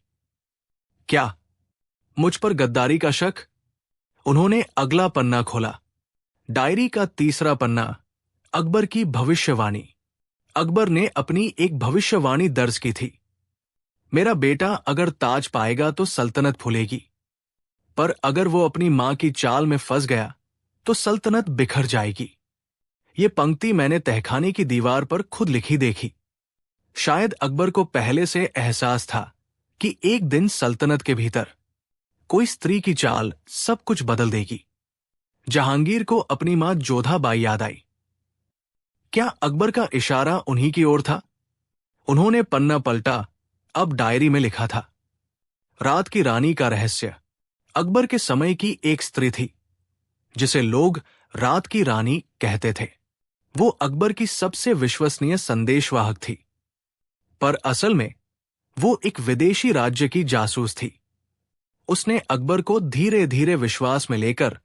क्या मुझ पर गद्दारी का शक? उन्होंने अगला पन्ना खोला। डायरी का तीसरा पन्ना, अकबर की भविष्यवाणी। अकबर ने अपनी एक भविष्यवाणी दर्ज की थी। मेरा बेटा अगर ताज पाएगा तो सल्तनत फूलेगी, पर अगर वो अपनी मां की चाल में फंस गया तो सल्तनत बिखर जाएगी। ये पंक्ति मैंने तहखाने की दीवार पर खुद लिखी देखी। शायद अकबर को पहले से एहसास था कि एक दिन सल्तनत के भीतर कोई स्त्री की चाल सब कुछ बदल देगी। जहांगीर को अपनी मां जोधाबाई याद आई। क्या अकबर का इशारा उन्हीं की ओर था? उन्होंने पन्ना पलटा। अब डायरी में लिखा था, रात की रानी का रहस्य। अकबर के समय की एक स्त्री थी जिसे लोग रात की रानी कहते थे। वो अकबर की सबसे विश्वसनीय संदेशवाहक थी, पर असल में वो एक विदेशी राज्य की जासूस थी। उसने अकबर को धीरे धीरे विश्वास में लेकर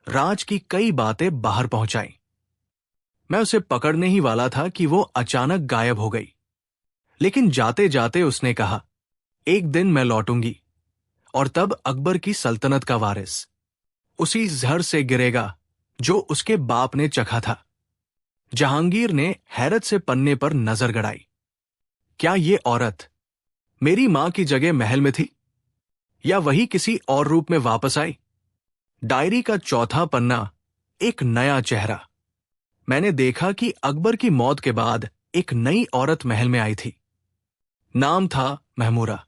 राज की कई बातें बाहर पहुंचाई। मैं उसे पकड़ने ही वाला था कि वो अचानक गायब हो गई, लेकिन जाते जाते उसने कहा, एक दिन मैं लौटूंगी और तब अकबर की सल्तनत का वारिस उसी जहर से गिरेगा जो उसके बाप ने चखा था। जहांगीर ने हैरत से पन्ने पर नजर गड़ाई। क्या ये औरत मेरी मां की जगह महल में थी या वही किसी और रूप में वापस आई? डायरी का चौथा पन्ना, एक नया चेहरा। मैंने देखा कि अकबर की मौत के बाद एक नई औरत महल में आई थी। नाम था महमूरा।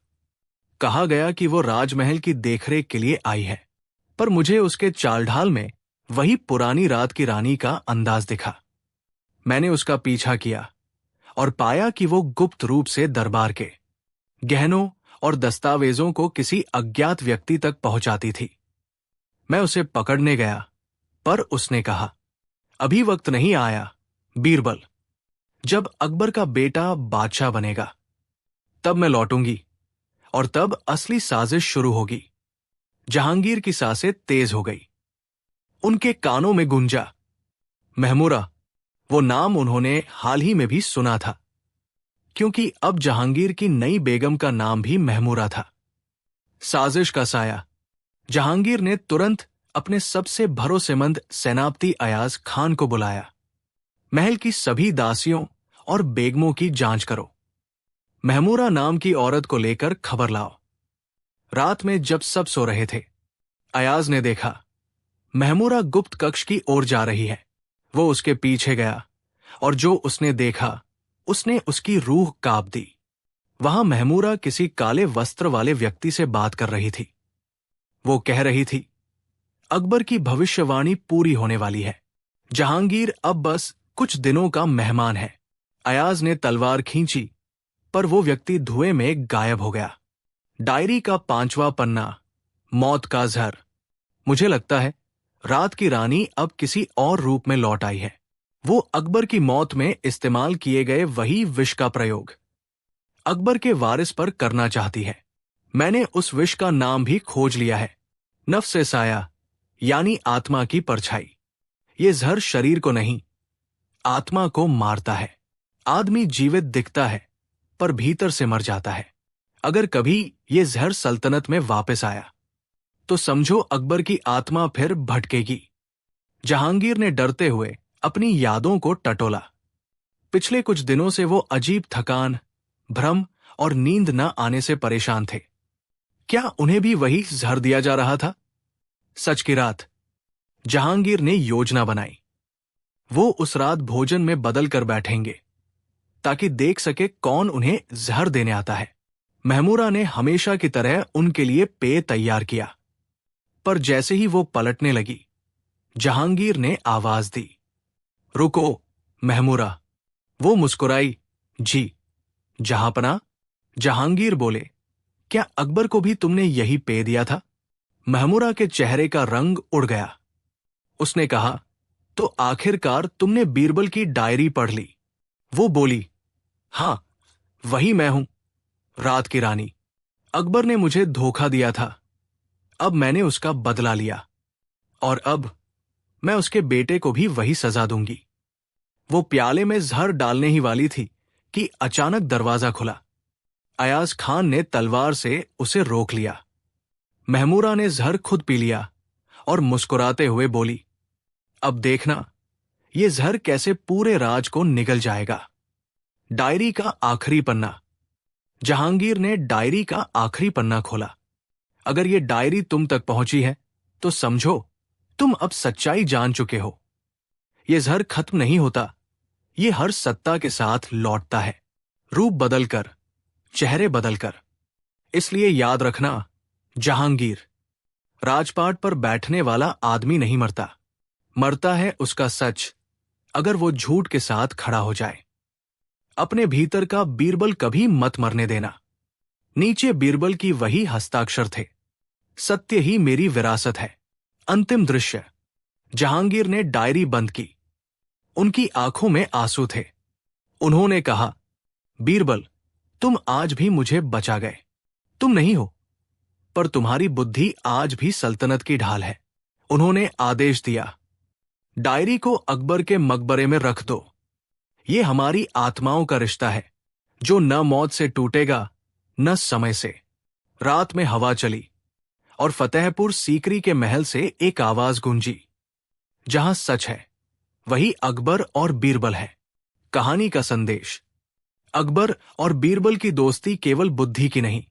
कहा गया कि वो राजमहल की देखरेख के लिए आई है, पर मुझे उसके चालढाल में वही पुरानी रात की रानी का अंदाज दिखा। मैंने उसका पीछा किया और पाया कि वो गुप्त रूप से दरबार के गहनों और दस्तावेजों को किसी अज्ञात व्यक्ति तक पहुंचाती थी। मैं उसे पकड़ने गया, पर उसने कहा, अभी वक्त नहीं आया बीरबल। जब अकबर का बेटा बादशाह बनेगा तब मैं लौटूंगी, और तब असली साजिश शुरू होगी। जहांगीर की सांसें तेज हो गई। उनके कानों में गूंजा महमूरा। वो नाम उन्होंने हाल ही में भी सुना था, क्योंकि अब जहांगीर की नई बेगम का नाम भी महमूरा था। साजिश का साया। जहांगीर ने तुरंत अपने सबसे भरोसेमंद सेनापति अयाज खान को बुलाया। महल की सभी दासियों और बेगमों की जांच करो। महमूरा नाम की औरत को लेकर खबर लाओ। रात में जब सब सो रहे थे, अयाज ने देखा महमूरा गुप्त कक्ष की ओर जा रही है। वो उसके पीछे गया, और जो उसने देखा उसने उसकी रूह कांप दी। वहां महमूरा किसी काले वस्त्र वाले व्यक्ति से बात कर रही थी। वो कह रही थी, अकबर की भविष्यवाणी पूरी होने वाली है। जहांगीर अब बस कुछ दिनों का मेहमान है। अयाज ने तलवार खींची, पर वो व्यक्ति धुएं में गायब हो गया। डायरी का 5वां पन्ना, मौत का जहर। मुझे लगता है रात की रानी अब किसी और रूप में लौट आई है। वो अकबर की मौत में इस्तेमाल किए गए वही विष का प्रयोग अकबर के वारिस पर करना चाहती है। मैंने उस विष का नाम भी खोज लिया है, नफ्स साया, यानी आत्मा की परछाई। ये जहर शरीर को नहीं, आत्मा को मारता है। आदमी जीवित दिखता है, पर भीतर से मर जाता है। अगर कभी ये जहर सल्तनत में वापस आया तो समझो अकबर की आत्मा फिर भटकेगी। जहांगीर ने डरते हुए अपनी यादों को टटोला। पिछले कुछ दिनों से वो अजीब थकान, भ्रम और नींद न आने से परेशान थे। क्या उन्हें भी वही जहर दिया जा रहा था? सच की रात जहांगीर ने योजना बनाई। वो उस रात भोजन में बदल कर बैठेंगे, ताकि देख सके कौन उन्हें जहर देने आता है। महमूरा ने हमेशा की तरह उनके लिए पेय तैयार किया, पर जैसे ही वो पलटने लगी, जहांगीर ने आवाज दी, रुको महमूरा। वो मुस्कुराई, जी जहांपना। जहांगीर बोले, क्या अकबर को भी तुमने यही पेय दिया था? महमूरा के चेहरे का रंग उड़ गया। उसने कहा, तो आखिरकार तुमने बीरबल की डायरी पढ़ ली? वो बोली, हां, वही मैं हूं, रात की रानी। अकबर ने मुझे धोखा दिया था, अब मैंने उसका बदला लिया, और अब मैं उसके बेटे को भी वही सजा दूंगी। वो प्याले में जहर डालने ही वाली थी कि अचानक दरवाजा खुला। अयाज खान ने तलवार से उसे रोक लिया। महमूरा ने जहर खुद पी लिया और मुस्कुराते हुए बोली, अब देखना ये जहर कैसे पूरे राज को निगल जाएगा। डायरी का आखिरी पन्ना। जहांगीर ने डायरी का आखिरी पन्ना खोला। अगर ये डायरी तुम तक पहुंची है तो समझो तुम अब सच्चाई जान चुके हो। ये जहर खत्म नहीं होता, ये हर सत्ता के साथ लौटता है, रूप बदलकर, चेहरे बदलकर। इसलिए याद रखना जहांगीर, राजपाट पर बैठने वाला आदमी नहीं मरता, मरता है उसका सच, अगर वो झूठ के साथ खड़ा हो जाए। अपने भीतर का बीरबल कभी मत मरने देना। नीचे बीरबल की वही हस्ताक्षर थे, सत्य ही मेरी विरासत है। अंतिम दृश्य। जहांगीर ने डायरी बंद की। उनकी आंखों में आंसू थे। उन्होंने कहा, बीरबल, तुम आज भी मुझे बचा गए। तुम नहीं हो, पर तुम्हारी बुद्धि आज भी सल्तनत की ढाल है। उन्होंने आदेश दिया, डायरी को अकबर के मकबरे में रख दो। ये हमारी आत्माओं का रिश्ता है, जो न मौत से टूटेगा न समय से। रात में हवा चली और फतेहपुर सीकरी के महल से एक आवाज गूंजी, जहां सच है वही अकबर और बीरबल है। कहानी का संदेश। अकबर और बीरबल की दोस्ती केवल बुद्धि की नहीं,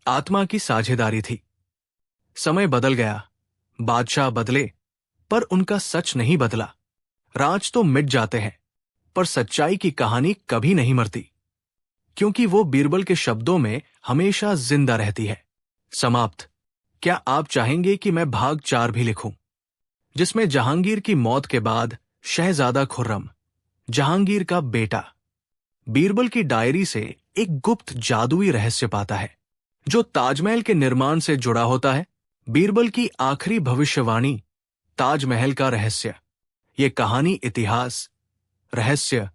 आत्मा की साझेदारी थी। समय बदल गया, बादशाह बदले, पर उनका सच नहीं बदला। राज तो मिट जाते हैं, पर सच्चाई की कहानी कभी नहीं मरती, क्योंकि वो बीरबल के शब्दों में हमेशा जिंदा रहती है। समाप्त। क्या आप चाहेंगे कि मैं भाग 4 भी लिखूं, जिसमें जहांगीर की मौत के बाद शहजादा खुर्रम, जहांगीर का बेटा, बीरबल की डायरी से एक गुप्त जादुई रहस्य पाता है, जो ताजमहल के निर्माण से जुड़ा होता है, बीरबल की आखिरी भविष्यवाणी, ताजमहल का रहस्य। ये कहानी इतिहास, रहस्य,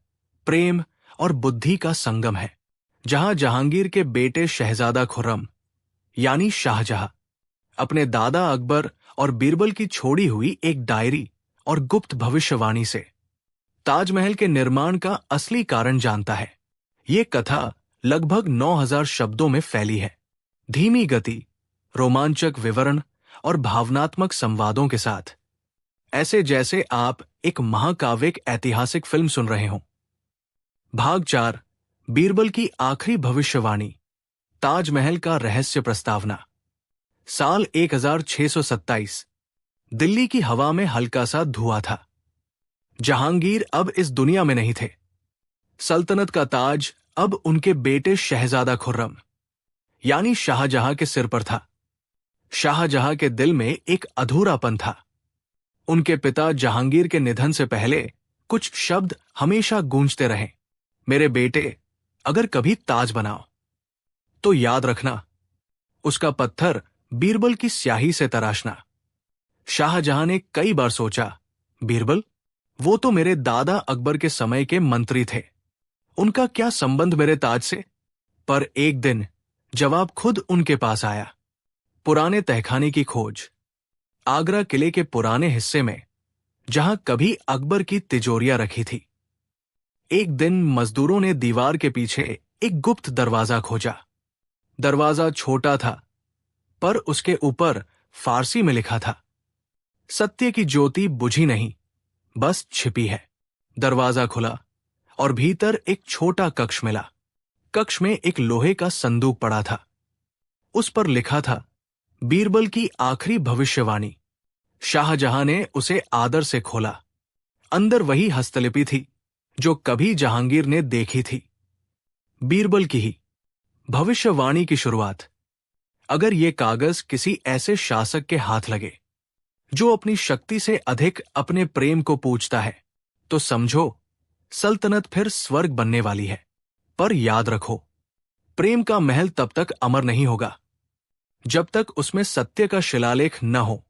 प्रेम और बुद्धि का संगम है, जहां जहांगीर के बेटे शहजादा खुर्रम यानी शाहजहां अपने दादा अकबर और बीरबल की छोड़ी हुई एक डायरी और गुप्त भविष्यवाणी से ताजमहल के निर्माण का असली कारण जानता है। ये कथा लगभग 9000 शब्दों में फैली है, धीमी गति, रोमांचक विवरण और भावनात्मक संवादों के साथ, ऐसे जैसे आप एक महाकाव्यिक ऐतिहासिक फिल्म सुन रहे हों। भाग 4, बीरबल की आखिरी भविष्यवाणी, ताजमहल का रहस्य प्रस्तावना। साल 1627। दिल्ली की हवा में हल्का सा धुआं था। जहांगीर अब इस दुनिया में नहीं थे। सल्तनत का ताज अब उनके बेटे शहजादा खुर्रम यानी शाहजहां के सिर पर था। शाहजहां के दिल में एक अधूरापन था। उनके पिता जहांगीर के निधन से पहले कुछ शब्द हमेशा गूंजते रहे, मेरे बेटे, अगर कभी ताज बनाओ तो याद रखना, उसका पत्थर बीरबल की स्याही से तराशना। शाहजहां ने कई बार सोचा, बीरबल, वो तो मेरे दादा अकबर के समय के मंत्री थे, उनका क्या संबंध मेरे ताज से? पर एक दिन जवाब खुद उनके पास आया। पुराने तहखाने की खोज। आगरा किले के पुराने हिस्से में, जहां कभी अकबर की तिजोरियां रखी थी। एक दिन मजदूरों ने दीवार के पीछे एक गुप्त दरवाजा खोजा। दरवाजा छोटा था, पर उसके ऊपर फारसी में लिखा था, सत्य की ज्योति बुझी नहीं, बस छिपी है। दरवाजा खुला और भीतर एक छोटा कक्ष मिला। कक्ष में एक लोहे का संदूक पड़ा था। उस पर लिखा था, बीरबल की आखिरी भविष्यवाणी। शाहजहां ने उसे आदर से खोला। अंदर वही हस्तलिपि थी जो कभी जहांगीर ने देखी थी। बीरबल की ही भविष्यवाणी की शुरुआत। अगर ये कागज किसी ऐसे शासक के हाथ लगे जो अपनी शक्ति से अधिक अपने प्रेम को पूजता है, तो समझो सल्तनत फिर स्वर्ग बनने वाली है। पर याद रखो, प्रेम का महल तब तक अमर नहीं होगा जब तक उसमें सत्य का शिलालेख न हो।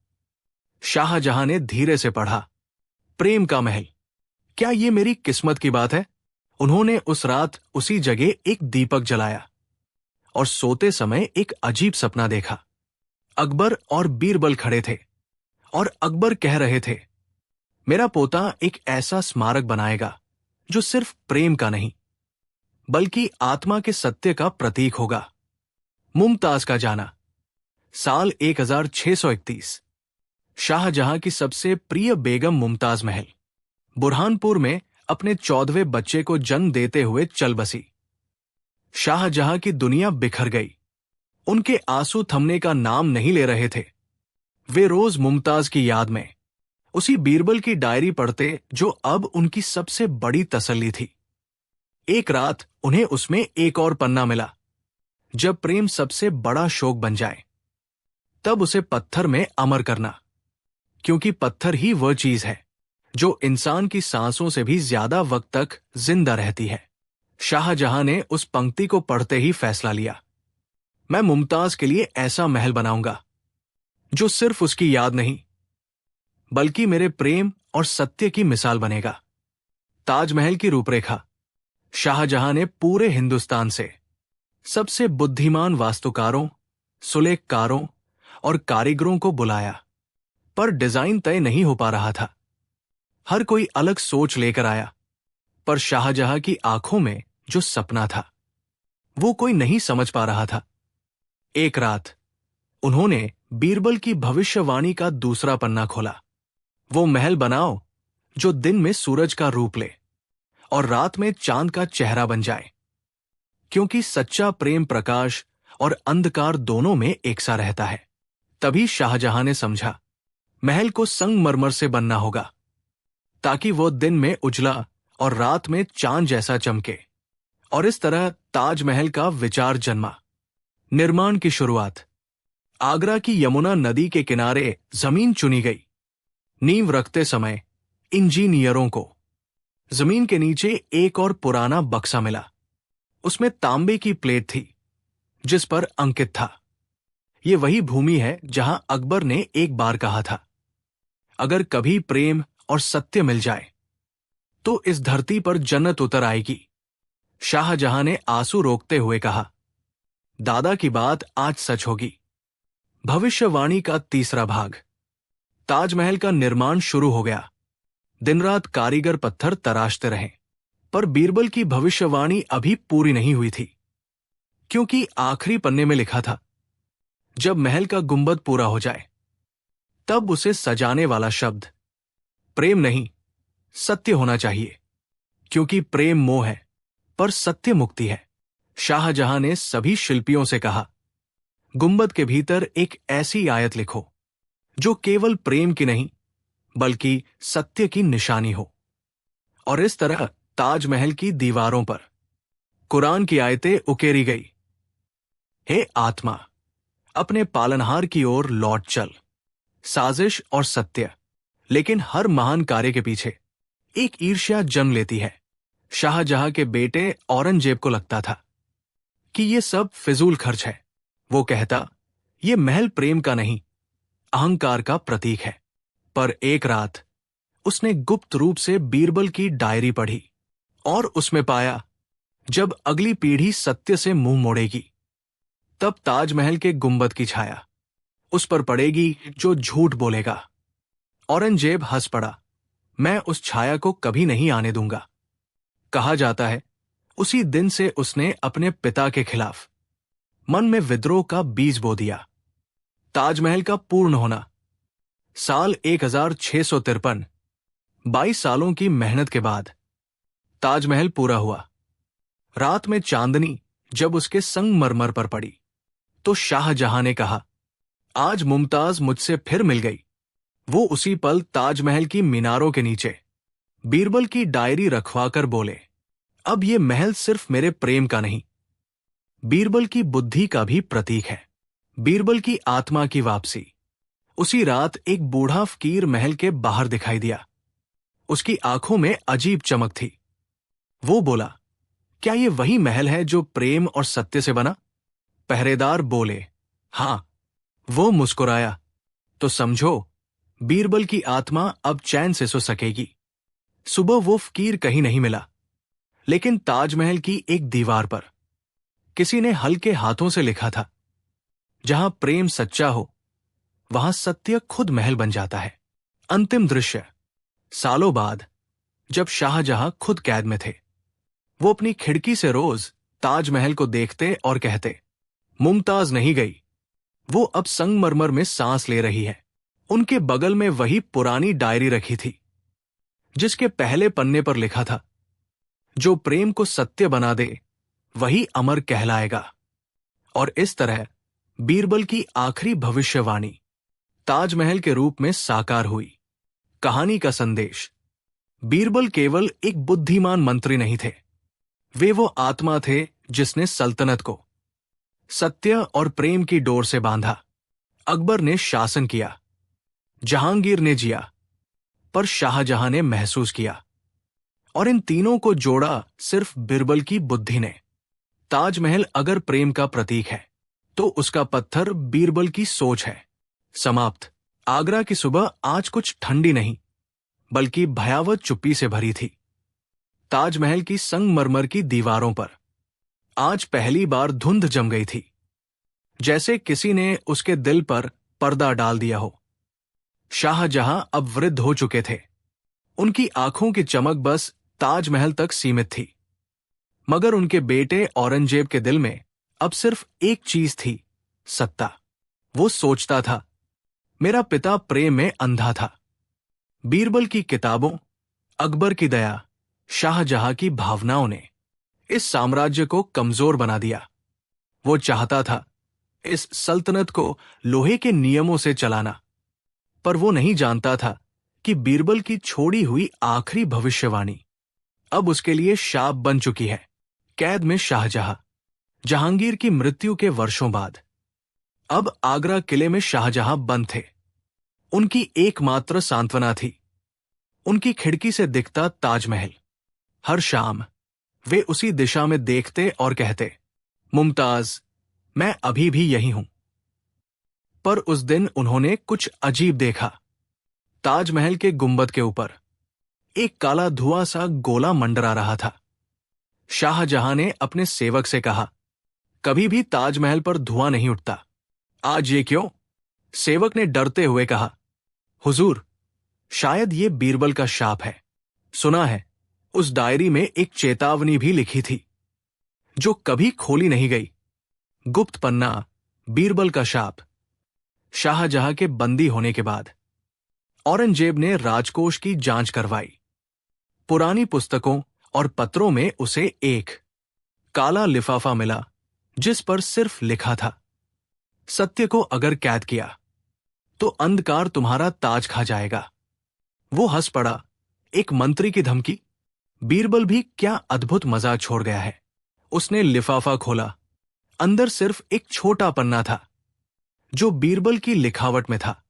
शाहजहां ने धीरे से पढ़ा, प्रेम का महल, क्या ये मेरी किस्मत की बात है? उन्होंने उस रात उसी जगह एक दीपक जलाया और सोते समय एक अजीब सपना देखा। अकबर और बीरबल खड़े थे और अकबर कह रहे थे, मेरा पोता एक ऐसा स्मारक बनाएगा जो सिर्फ प्रेम का नहीं, बल्कि आत्मा के सत्य का प्रतीक होगा। मुमताज का जाना। साल 1631। शाहजहां की सबसे प्रिय बेगम मुमताज महल बुरहानपुर में अपने 14वें बच्चे को जन्म देते हुए चल बसी। शाहजहां की दुनिया बिखर गई। उनके आंसू थमने का नाम नहीं ले रहे थे। वे रोज मुमताज की याद में उसी बीरबल की डायरी पढ़ते जो अब उनकी सबसे बड़ी तसल्ली थी। एक रात उन्हें उसमें एक और पन्ना मिला, जब प्रेम सबसे बड़ा शोक बन जाए, तब उसे पत्थर में अमर करना, क्योंकि पत्थर ही वह चीज है जो इंसान की सांसों से भी ज्यादा वक्त तक जिंदा रहती है। शाहजहां ने उस पंक्ति को पढ़ते ही फैसला लिया, मैं मुमताज के लिए ऐसा महल बनाऊंगा जो सिर्फ उसकी याद नहीं, बल्कि मेरे प्रेम और सत्य की मिसाल बनेगा। ताजमहल की रूपरेखा। शाहजहां ने पूरे हिंदुस्तान से सबसे बुद्धिमान वास्तुकारों, सुलेखकारों और कारीगरों को बुलाया, पर डिजाइन तय नहीं हो पा रहा था। हर कोई अलग सोच लेकर आया, पर शाहजहां की आंखों में जो सपना था, वो कोई नहीं समझ पा रहा था। एक रात उन्होंने बीरबल की भविष्यवाणी का दूसरा पन्ना खोला। वो महल बनाओ जो दिन में सूरज का रूप ले और रात में चांद का चेहरा बन जाए, क्योंकि सच्चा प्रेम प्रकाश और अंधकार दोनों में एक सा रहता है। तभी शाहजहां ने समझा, महल को संगमरमर से बनना होगा, ताकि वो दिन में उजला और रात में चांद जैसा चमके। और इस तरह ताजमहल का विचार जन्मा। निर्माण की शुरुआत। आगरा की यमुना नदी के किनारे जमीन चुनी गई। नींव रखते समय इंजीनियरों को जमीन के नीचे एक और पुराना बक्सा मिला। उसमें तांबे की प्लेट थी, जिस पर अंकित था, ये वही भूमि है जहां अकबर ने एक बार कहा था, अगर कभी प्रेम और सत्य मिल जाए तो इस धरती पर जन्नत उतर आएगी। शाहजहां ने आंसू रोकते हुए कहा, दादा की बात आज सच होगी। भविष्यवाणी का तीसरा भाग। ताजमहल का निर्माण शुरू हो गया। दिन रात कारीगर पत्थर तराशते रहे, पर बीरबल की भविष्यवाणी अभी पूरी नहीं हुई थी, क्योंकि आखिरी पन्ने में लिखा था, जब महल का गुंबद पूरा हो जाए तब उसे सजाने वाला शब्द प्रेम नहीं, सत्य होना चाहिए, क्योंकि प्रेम मोह है पर सत्य मुक्ति है। शाहजहां ने सभी शिल्पियों से कहा, गुंबद के भीतर एक ऐसी आयत लिखो जो केवल प्रेम की नहीं बल्कि सत्य की निशानी हो। और इस तरह ताजमहल की दीवारों पर कुरान की आयतें उकेरी गई। हे आत्मा, अपने पालनहार की ओर लौट चल। साजिश और सत्य, लेकिन हर महान कार्य के पीछे एक ईर्ष्या जन्म लेती है। शाहजहां के बेटे औरंगजेब को लगता था कि ये सब फिजूल खर्च है। वो कहता, ये महल प्रेम का नहीं, अहंकार का प्रतीक है। पर एक रात उसने गुप्त रूप से बीरबल की डायरी पढ़ी और उसमें पाया, जब अगली पीढ़ी सत्य से मुंह मोड़ेगी तब ताजमहल के गुंबद की छाया उस पर पड़ेगी जो झूठ बोलेगा। औरंगजेब हंस पड़ा, मैं उस छाया को कभी नहीं आने दूंगा। कहा जाता है उसी दिन से उसने अपने पिता के खिलाफ मन में विद्रोह का बीज बो दिया। ताजमहल का पूर्ण होना। साल 1653, 22 सालों की मेहनत के बाद ताजमहल पूरा हुआ। रात में चांदनी जब उसके संगमरमर पर पड़ी तो शाहजहां ने कहा, आज मुमताज मुझसे फिर मिल गई। वो उसी पल ताजमहल की मीनारों के नीचे बीरबल की डायरी रखवाकर बोले, अब ये महल सिर्फ मेरे प्रेम का नहीं, बीरबल की बुद्धि का भी प्रतीक है। बीरबल की आत्मा की वापसी। उसी रात एक बूढ़ा फकीर महल के बाहर दिखाई दिया। उसकी आंखों में अजीब चमक थी। वो बोला, क्या ये वही महल है जो प्रेम और सत्य से बना? पहरेदार बोले, हां। वो मुस्कुराया, तो समझो बीरबल की आत्मा अब चैन से सो सकेगी। सुबह वो फकीर कहीं नहीं मिला, लेकिन ताजमहल की एक दीवार पर किसी ने हल्के हाथों से लिखा था, जहां प्रेम सच्चा हो वहां सत्य खुद महल बन जाता है। अंतिम दृश्य। सालों बाद जब शाहजहां खुद कैद में थे, वो अपनी खिड़की से रोज ताजमहल को देखते और कहते, मुमताज नहीं गई, वो अब संगमरमर में सांस ले रही है। उनके बगल में वही पुरानी डायरी रखी थी जिसके पहले पन्ने पर लिखा था, जो प्रेम को सत्य बना दे वही अमर कहलाएगा। और इस तरह बीरबल की आखिरी भविष्यवाणी ताजमहल के रूप में साकार हुई। कहानी का संदेश। बीरबल केवल एक बुद्धिमान मंत्री नहीं थे, वे वो आत्मा थे जिसने सल्तनत को सत्य और प्रेम की डोर से बांधा। अकबर ने शासन किया, जहांगीर ने जिया, पर शाहजहां ने महसूस किया। और इन तीनों को जोड़ा सिर्फ बीरबल की बुद्धि ने। ताजमहल अगर प्रेम का प्रतीक है तो उसका पत्थर बीरबल की सोच है। समाप्त। आगरा की सुबह आज कुछ ठंडी नहीं बल्कि भयावह चुप्पी से भरी थी। ताजमहल की संगमरमर की दीवारों पर आज पहली बार धुंध जम गई थी, जैसे किसी ने उसके दिल पर पर्दा डाल दिया हो। शाहजहां अब वृद्ध हो चुके थे। उनकी आंखों की चमक बस ताजमहल तक सीमित थी, मगर उनके बेटे औरंगजेब के दिल में अब सिर्फ एक चीज थी, सत्ता। वो सोचता था, मेरा पिता प्रेम में अंधा था। बीरबल की किताबों, अकबर की दया, शाहजहां की भावनाओं ने इस साम्राज्य को कमजोर बना दिया। वो चाहता था इस सल्तनत को लोहे के नियमों से चलाना, पर वो नहीं जानता था कि बीरबल की छोड़ी हुई आखिरी भविष्यवाणी अब उसके लिए शाप बन चुकी है। कैद में शाहजहां। जहांगीर की मृत्यु के वर्षों बाद अब आगरा किले में शाहजहां बंद थे। उनकी एकमात्र सांत्वना थी उनकी खिड़की से दिखता ताजमहल। हर शाम वे उसी दिशा में देखते और कहते, मुमताज, मैं अभी भी यही हूं। पर उस दिन उन्होंने कुछ अजीब देखा। ताजमहल के गुंबद के ऊपर एक काला धुआं सा गोला मंडरा रहा था। शाहजहां ने अपने सेवक से कहा, कभी भी ताजमहल पर धुआं नहीं उठता, आज ये क्यों? सेवक ने डरते हुए कहा, हुजूर, शायद ये बीरबल का शाप है। सुना है उस डायरी में एक चेतावनी भी लिखी थी जो कभी खोली नहीं गई। गुप्त पन्ना, बीरबल का शाप। शाहजहां के बंदी होने के बाद औरंगजेब ने राजकोष की जांच करवाई। पुरानी पुस्तकों और पत्रों में उसे एक काला लिफाफा मिला जिस पर सिर्फ लिखा था, सत्य को अगर कैद किया तो अंधकार तुम्हारा ताज खा जाएगा। वो हंस पड़ा। एक मंत्री की धमकी? बीरबल भी क्या अद्भुत मजाक छोड़ गया है। उसने लिफाफा खोला। अंदर सिर्फ एक छोटा पन्ना था जो बीरबल की लिखावट में था।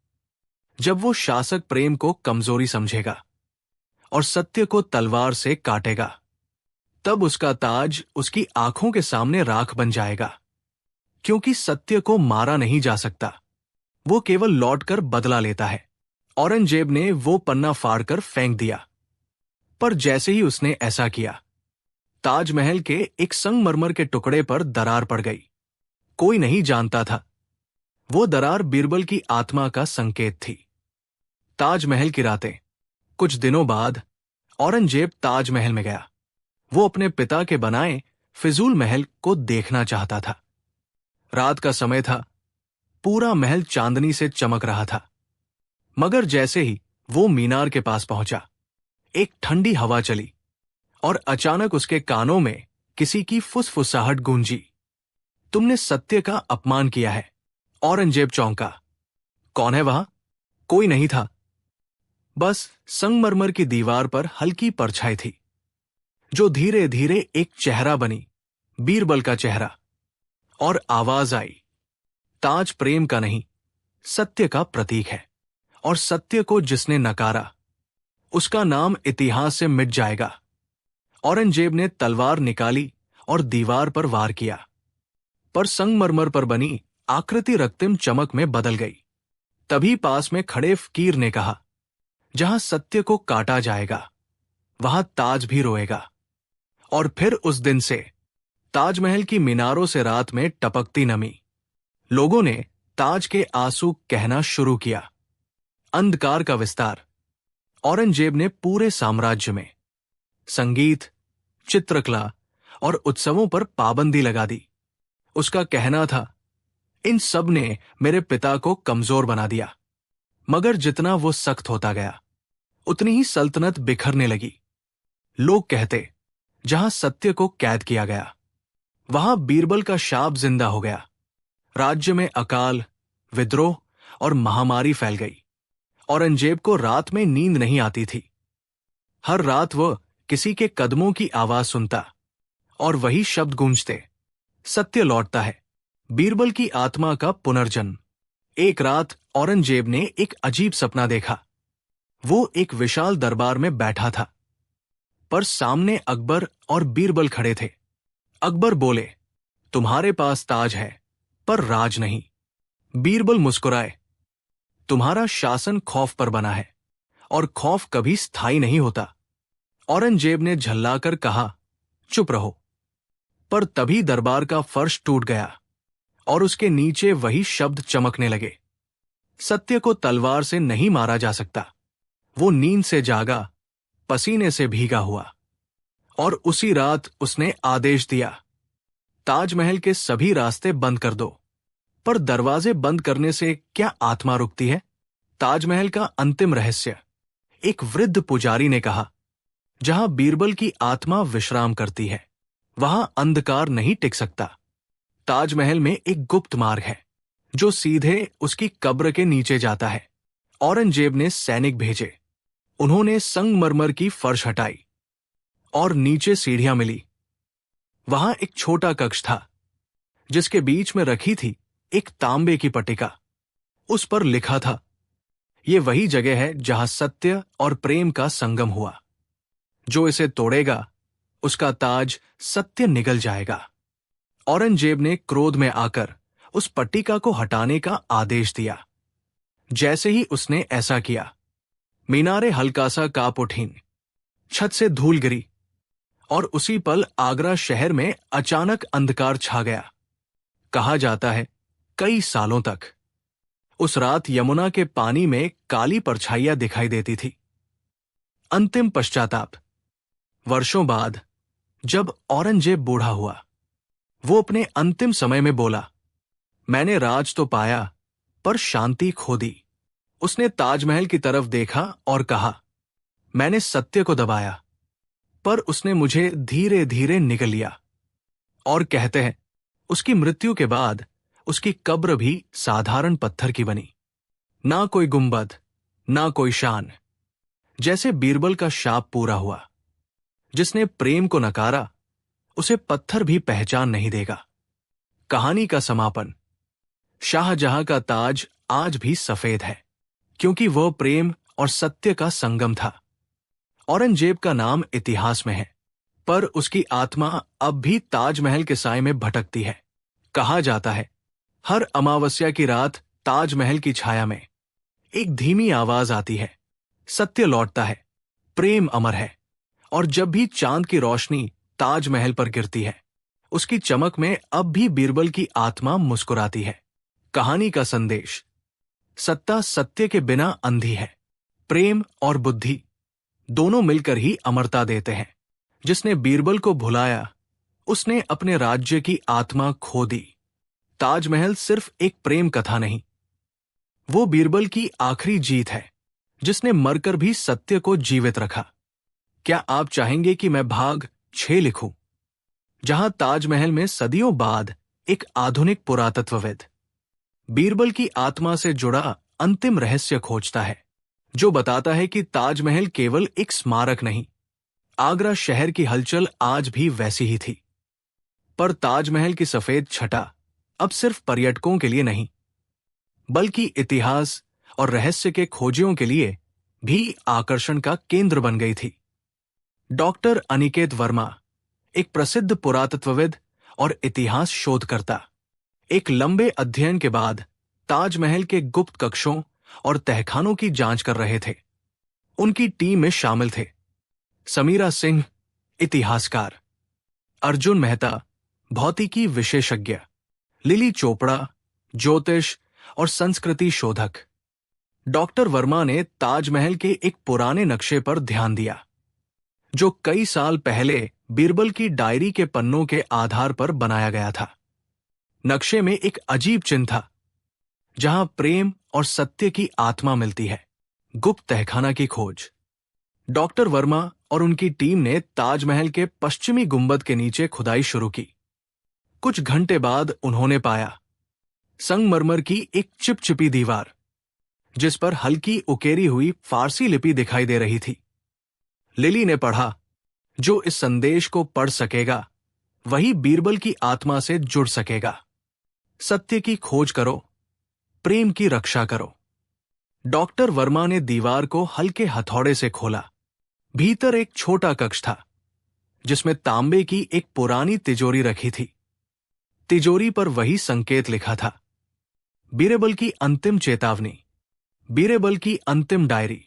जब वो शासक प्रेम को कमजोरी समझेगा और सत्य को तलवार से काटेगा, तब उसका ताज उसकी आंखों के सामने राख बन जाएगा। क्योंकि सत्य को मारा नहीं जा सकता, वो केवल लौटकर बदला लेता है। औरंगजेब ने वो पन्ना फाड़कर फेंक दिया। पर जैसे ही उसने ऐसा किया, ताजमहल के एक संगमरमर के टुकड़े पर दरार पड़ गई। कोई नहीं जानता था वो दरार बीरबल की आत्मा का संकेत थी। ताजमहल की रातें। कुछ दिनों बाद औरंगजेब ताजमहल में गया। वो अपने पिता के बनाए फिजूल महल को देखना चाहता था। रात का समय था। पूरा महल चांदनी से चमक रहा था। मगर जैसे ही वो मीनार के पास पहुंचा, एक ठंडी हवा चली और अचानक उसके कानों में किसी की फुसफुसाहट गूंजी। तुमने सत्य का अपमान किया है। औरंगजेब चौंका। कौन है वहां? कोई नहीं था। बस संगमरमर की दीवार पर हल्की परछाई थी जो धीरे धीरे एक चेहरा बनी, बीरबल का चेहरा। और आवाज आई, ताज प्रेम का नहीं, सत्य का प्रतीक है, और सत्य को जिसने नकारा उसका नाम इतिहास से मिट जाएगा। औरंगजेब ने तलवार निकाली और दीवार पर वार किया, पर संगमरमर पर बनी आकृति रक्तिम चमक में बदल गई। तभी पास में खड़े फकीर ने कहा, जहां सत्य को काटा जाएगा वहां ताज भी रोएगा। और फिर उस दिन से ताजमहल की मीनारों से रात में टपकती नमी। लोगों ने ताज के आंसू कहना शुरू किया। अंधकार का विस्तार। औरंगजेब ने पूरे साम्राज्य में संगीत, चित्रकला और उत्सवों पर पाबंदी लगा दी। उसका कहना था, इन सब ने मेरे पिता को कमजोर बना दिया। मगर जितना वो सख्त होता गया, उतनी ही सल्तनत बिखरने लगी। लोग कहते, जहां सत्य को कैद किया गया वहां बीरबल का शाप जिंदा हो गया। राज्य में अकाल, विद्रोह और महामारी फैल गई। औरंगजेब को रात में नींद नहीं आती थी। हर रात वह किसी के कदमों की आवाज सुनता और वही शब्द गूंजते, सत्य लौटता है, बीरबल की आत्मा का पुनर्जन्म। एक रात औरंगजेब ने एक अजीब सपना देखा। वो एक विशाल दरबार में बैठा था, पर सामने अकबर और बीरबल खड़े थे। अकबर बोले, तुम्हारे पास ताज है पर राज नहीं। बीरबल मुस्कुराए, तुम्हारा शासन खौफ पर बना है और खौफ कभी स्थायी नहीं होता। औरंगजेब ने झल्लाकर कहा, चुप रहो। पर तभी दरबार का फर्श टूट गया और उसके नीचे वही शब्द चमकने लगे, सत्य को तलवार से नहीं मारा जा सकता। वो नींद से जागा, पसीने से भीगा हुआ, और उसी रात उसने आदेश दिया, ताजमहल के सभी रास्ते बंद कर दो। पर दरवाजे बंद करने से क्या आत्मा रुकती है? ताजमहल का अंतिम रहस्य। एक वृद्ध पुजारी ने कहा, जहां बीरबल की आत्मा विश्राम करती है वहां अंधकार नहीं टिक सकता। ताजमहल में एक गुप्त मार्ग है जो सीधे उसकी कब्र के नीचे जाता है। औरंगजेब ने सैनिक भेजे। उन्होंने संगमरमर की फर्श हटाई और नीचे सीढ़ियां मिली। वहां एक छोटा कक्ष था जिसके बीच में रखी थी एक तांबे की पट्टिका। उस पर लिखा था, ये वही जगह है जहां सत्य और प्रेम का संगम हुआ। जो इसे तोड़ेगा उसका ताज सत्य निगल जाएगा। औरंगजेब ने क्रोध में आकर उस पट्टिका को हटाने का आदेश दिया। जैसे ही उसने ऐसा किया, मीनारें हल्का सा कांप उठीं, छत से धूल गिरी और उसी पल आगरा शहर में अचानक अंधकार छा गया। कहा जाता है कई सालों तक उस रात यमुना के पानी में काली परछाइयां दिखाई देती थी। अंतिम पश्चाताप। वर्षों बाद जब औरंगजेब बूढ़ा हुआ, वो अपने अंतिम समय में बोला, मैंने राज तो पाया पर शांति खो दी। उसने ताजमहल की तरफ देखा और कहा, मैंने सत्य को दबाया पर उसने मुझे धीरे धीरे निगल लिया। और कहते हैं उसकी मृत्यु के बाद उसकी कब्र भी साधारण पत्थर की बनी, ना कोई गुंबद, ना कोई शान। जैसे बीरबल का शाप पूरा हुआ। जिसने प्रेम को नकारा उसे पत्थर भी पहचान नहीं देगा। कहानी का समापन। शाहजहां का ताज आज भी सफेद है क्योंकि वह प्रेम और सत्य का संगम था। औरंगजेब का नाम इतिहास में है पर उसकी आत्मा अब भी ताजमहल के साए में भटकती है। कहा जाता है हर अमावस्या की रात ताजमहल की छाया में एक धीमी आवाज आती है, सत्य लौटता है, प्रेम अमर है। और जब भी चांद की रोशनी ताजमहल पर गिरती है, उसकी चमक में अब भी बीरबल की आत्मा मुस्कुराती है। कहानी का संदेश। सत्ता सत्य के बिना अंधी है। प्रेम और बुद्धि दोनों मिलकर ही अमरता देते हैं। जिसने बीरबल को भुलाया उसने अपने राज्य की आत्मा खो दी। ताजमहल सिर्फ एक प्रेम कथा नहीं, वो बीरबल की आखिरी जीत है जिसने मरकर भी सत्य को जीवित रखा। क्या आप चाहेंगे कि मैं भाग 6 लिखूं, जहां ताजमहल में सदियों बाद एक आधुनिक पुरातत्वविद बीरबल की आत्मा से जुड़ा अंतिम रहस्य खोजता है, जो बताता है कि ताजमहल केवल एक स्मारक नहीं, आगरा शहर की हलचल आज भी वैसी ही थी। पर ताजमहल की सफेद छटा अब सिर्फ पर्यटकों के लिए नहीं, बल्कि इतिहास और रहस्य के खोजियों के लिए भी आकर्षण का केंद्र बन गई थी। डॉक्टर अनिकेत वर्मा, एक प्रसिद्ध पुरातत्वविद और इतिहास शोधकर्ता, एक लंबे अध्ययन के बाद ताजमहल के गुप्त कक्षों और तहखानों की जांच कर रहे थे। उनकी टीम में शामिल थे समीरा सिंह, इतिहासकार, अर्जुन मेहता, भौतिकी विशेषज्ञ, लिली चोपड़ा, ज्योतिष और संस्कृति शोधक। डॉक्टर वर्मा ने ताजमहल के एक पुराने नक्शे पर ध्यान दिया, जो कई साल पहले बीरबल की डायरी के पन्नों के आधार पर बनाया गया था। नक्शे में एक अजीब चिन्ह था, जहां प्रेम और सत्य की आत्मा मिलती है। गुप्त तहखाना की खोज। डॉक्टर वर्मा और उनकी टीम ने ताजमहल के पश्चिमी गुंबद के नीचे खुदाई शुरू की। कुछ घंटे बाद उन्होंने पाया संगमरमर की एक चिपचिपी दीवार, जिस पर हल्की उकेरी हुई फारसी लिपि दिखाई दे रही थी। लिली ने पढ़ा, जो इस संदेश को पढ़ सकेगा वही बीरबल की आत्मा से जुड़ सकेगा। सत्य की खोज करो, प्रेम की रक्षा करो। डॉक्टर वर्मा ने दीवार को हल्के हथौड़े से खोला। भीतर एक छोटा कक्ष था, जिसमें तांबे की एक पुरानी तिजोरी रखी थी। तिजोरी पर वही संकेत लिखा था, बीरबल की अंतिम चेतावनी, बीरबल की अंतिम डायरी।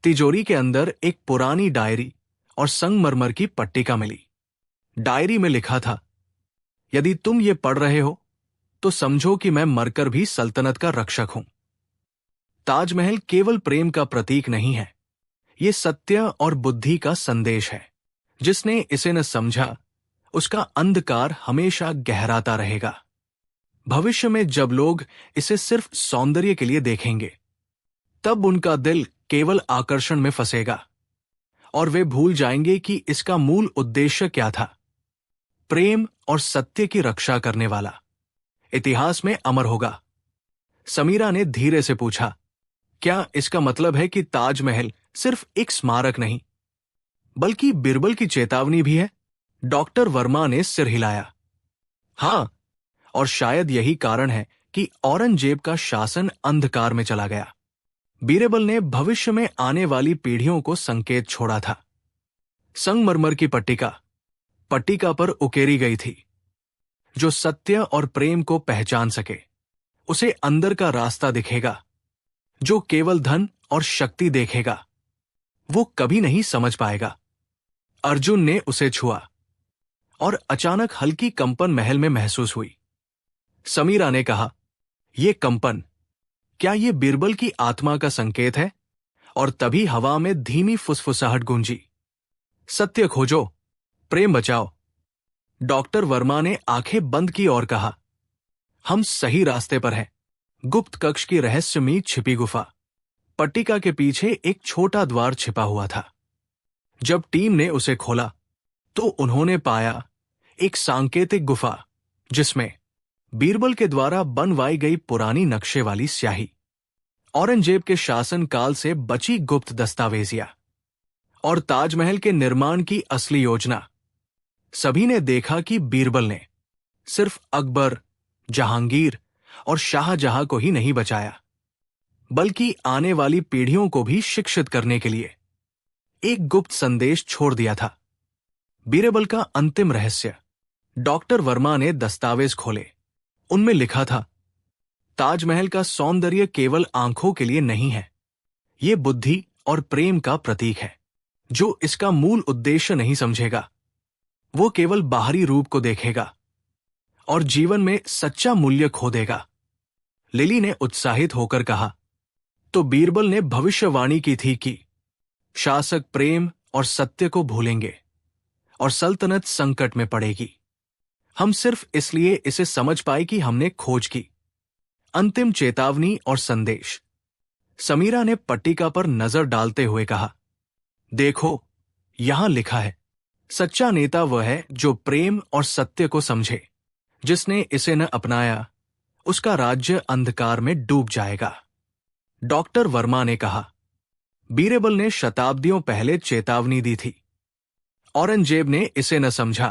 तिजोरी के अंदर एक पुरानी डायरी और संगमरमर की पट्टिका मिली। डायरी में लिखा था, यदि तुम ये पढ़ रहे हो तो समझो कि मैं मरकर भी सल्तनत का रक्षक हूं। ताजमहल केवल प्रेम का प्रतीक नहीं है, ये सत्य और बुद्धि का संदेश है। जिसने इसे न समझा उसका अंधकार हमेशा गहराता रहेगा। भविष्य में जब लोग इसे सिर्फ सौंदर्य के लिए देखेंगे, तब उनका दिल केवल आकर्षण में फंसेगा और वे भूल जाएंगे कि इसका मूल उद्देश्य क्या था, प्रेम और सत्य की रक्षा करने वाला। इतिहास में अमर होगा। समीरा ने धीरे से पूछा, क्या इसका मतलब है कि ताजमहल सिर्फ एक स्मारक नहीं, बल्कि बीरबल की चेतावनी भी है? डॉक्टर वर्मा ने सिर हिलाया। हां, और शायद यही कारण है कि औरंगजेब का शासन अंधकार में चला गया। बीरबल ने भविष्य में आने वाली पीढ़ियों को संकेत छोड़ा था। संगमरमर की पट्टिका पर उकेरी गई थी, जो सत्य और प्रेम को पहचान सके उसे अंदर का रास्ता दिखेगा। जो केवल धन और शक्ति देखेगा वो कभी नहीं समझ पाएगा। अर्जुन ने उसे छुआ और अचानक हल्की कंपन महल में महसूस हुई। समीरा ने कहा, यह कंपन, क्या ये बीरबल की आत्मा का संकेत है? और तभी हवा में धीमी फुसफुसाहट गूंजी, सत्य खोजो, प्रेम बचाओ। डॉक्टर वर्मा ने आंखें बंद की और कहा, हम सही रास्ते पर हैं। गुप्त कक्ष की रहस्यमयी छिपी गुफा। पट्टिका के पीछे एक छोटा द्वार छिपा हुआ था। जब टीम ने उसे खोला तो उन्होंने पाया एक सांकेतिक गुफा जिसमें बीरबल के द्वारा बनवाई गई पुरानी नक्शे वाली स्याही, औरंगजेब के शासन काल से बची गुप्त दस्तावेजियां और ताजमहल के निर्माण की असली योजना। सभी ने देखा कि बीरबल ने सिर्फ अकबर, जहांगीर और शाहजहां को ही नहीं बचाया, बल्कि आने वाली पीढ़ियों को भी शिक्षित करने के लिए एक गुप्त संदेश छोड़ दिया था। बीरबल का अंतिम रहस्य। डॉक्टर वर्मा ने दस्तावेज खोले। उनमें लिखा था, ताजमहल का सौंदर्य केवल आंखों के लिए नहीं है, ये बुद्धि और प्रेम का प्रतीक है। जो इसका मूल उद्देश्य नहीं समझेगा वो केवल बाहरी रूप को देखेगा और जीवन में सच्चा मूल्य खो देगा। लिली ने उत्साहित होकर कहा, तो बीरबल ने भविष्यवाणी की थी कि शासक प्रेम और सत्य को भूलेंगे और सल्तनत संकट में पड़ेगी। हम सिर्फ इसलिए इसे समझ पाए कि हमने खोज की। अंतिम चेतावनी और संदेश। समीरा ने पट्टिका पर नजर डालते हुए कहा, देखो, यहां लिखा है, सच्चा नेता वह है जो प्रेम और सत्य को समझे। जिसने इसे न अपनाया उसका राज्य अंधकार में डूब जाएगा। डॉक्टर वर्मा ने कहा, बीरबल ने शताब्दियों पहले चेतावनी दी थी। औरंगजेब ने इसे न समझा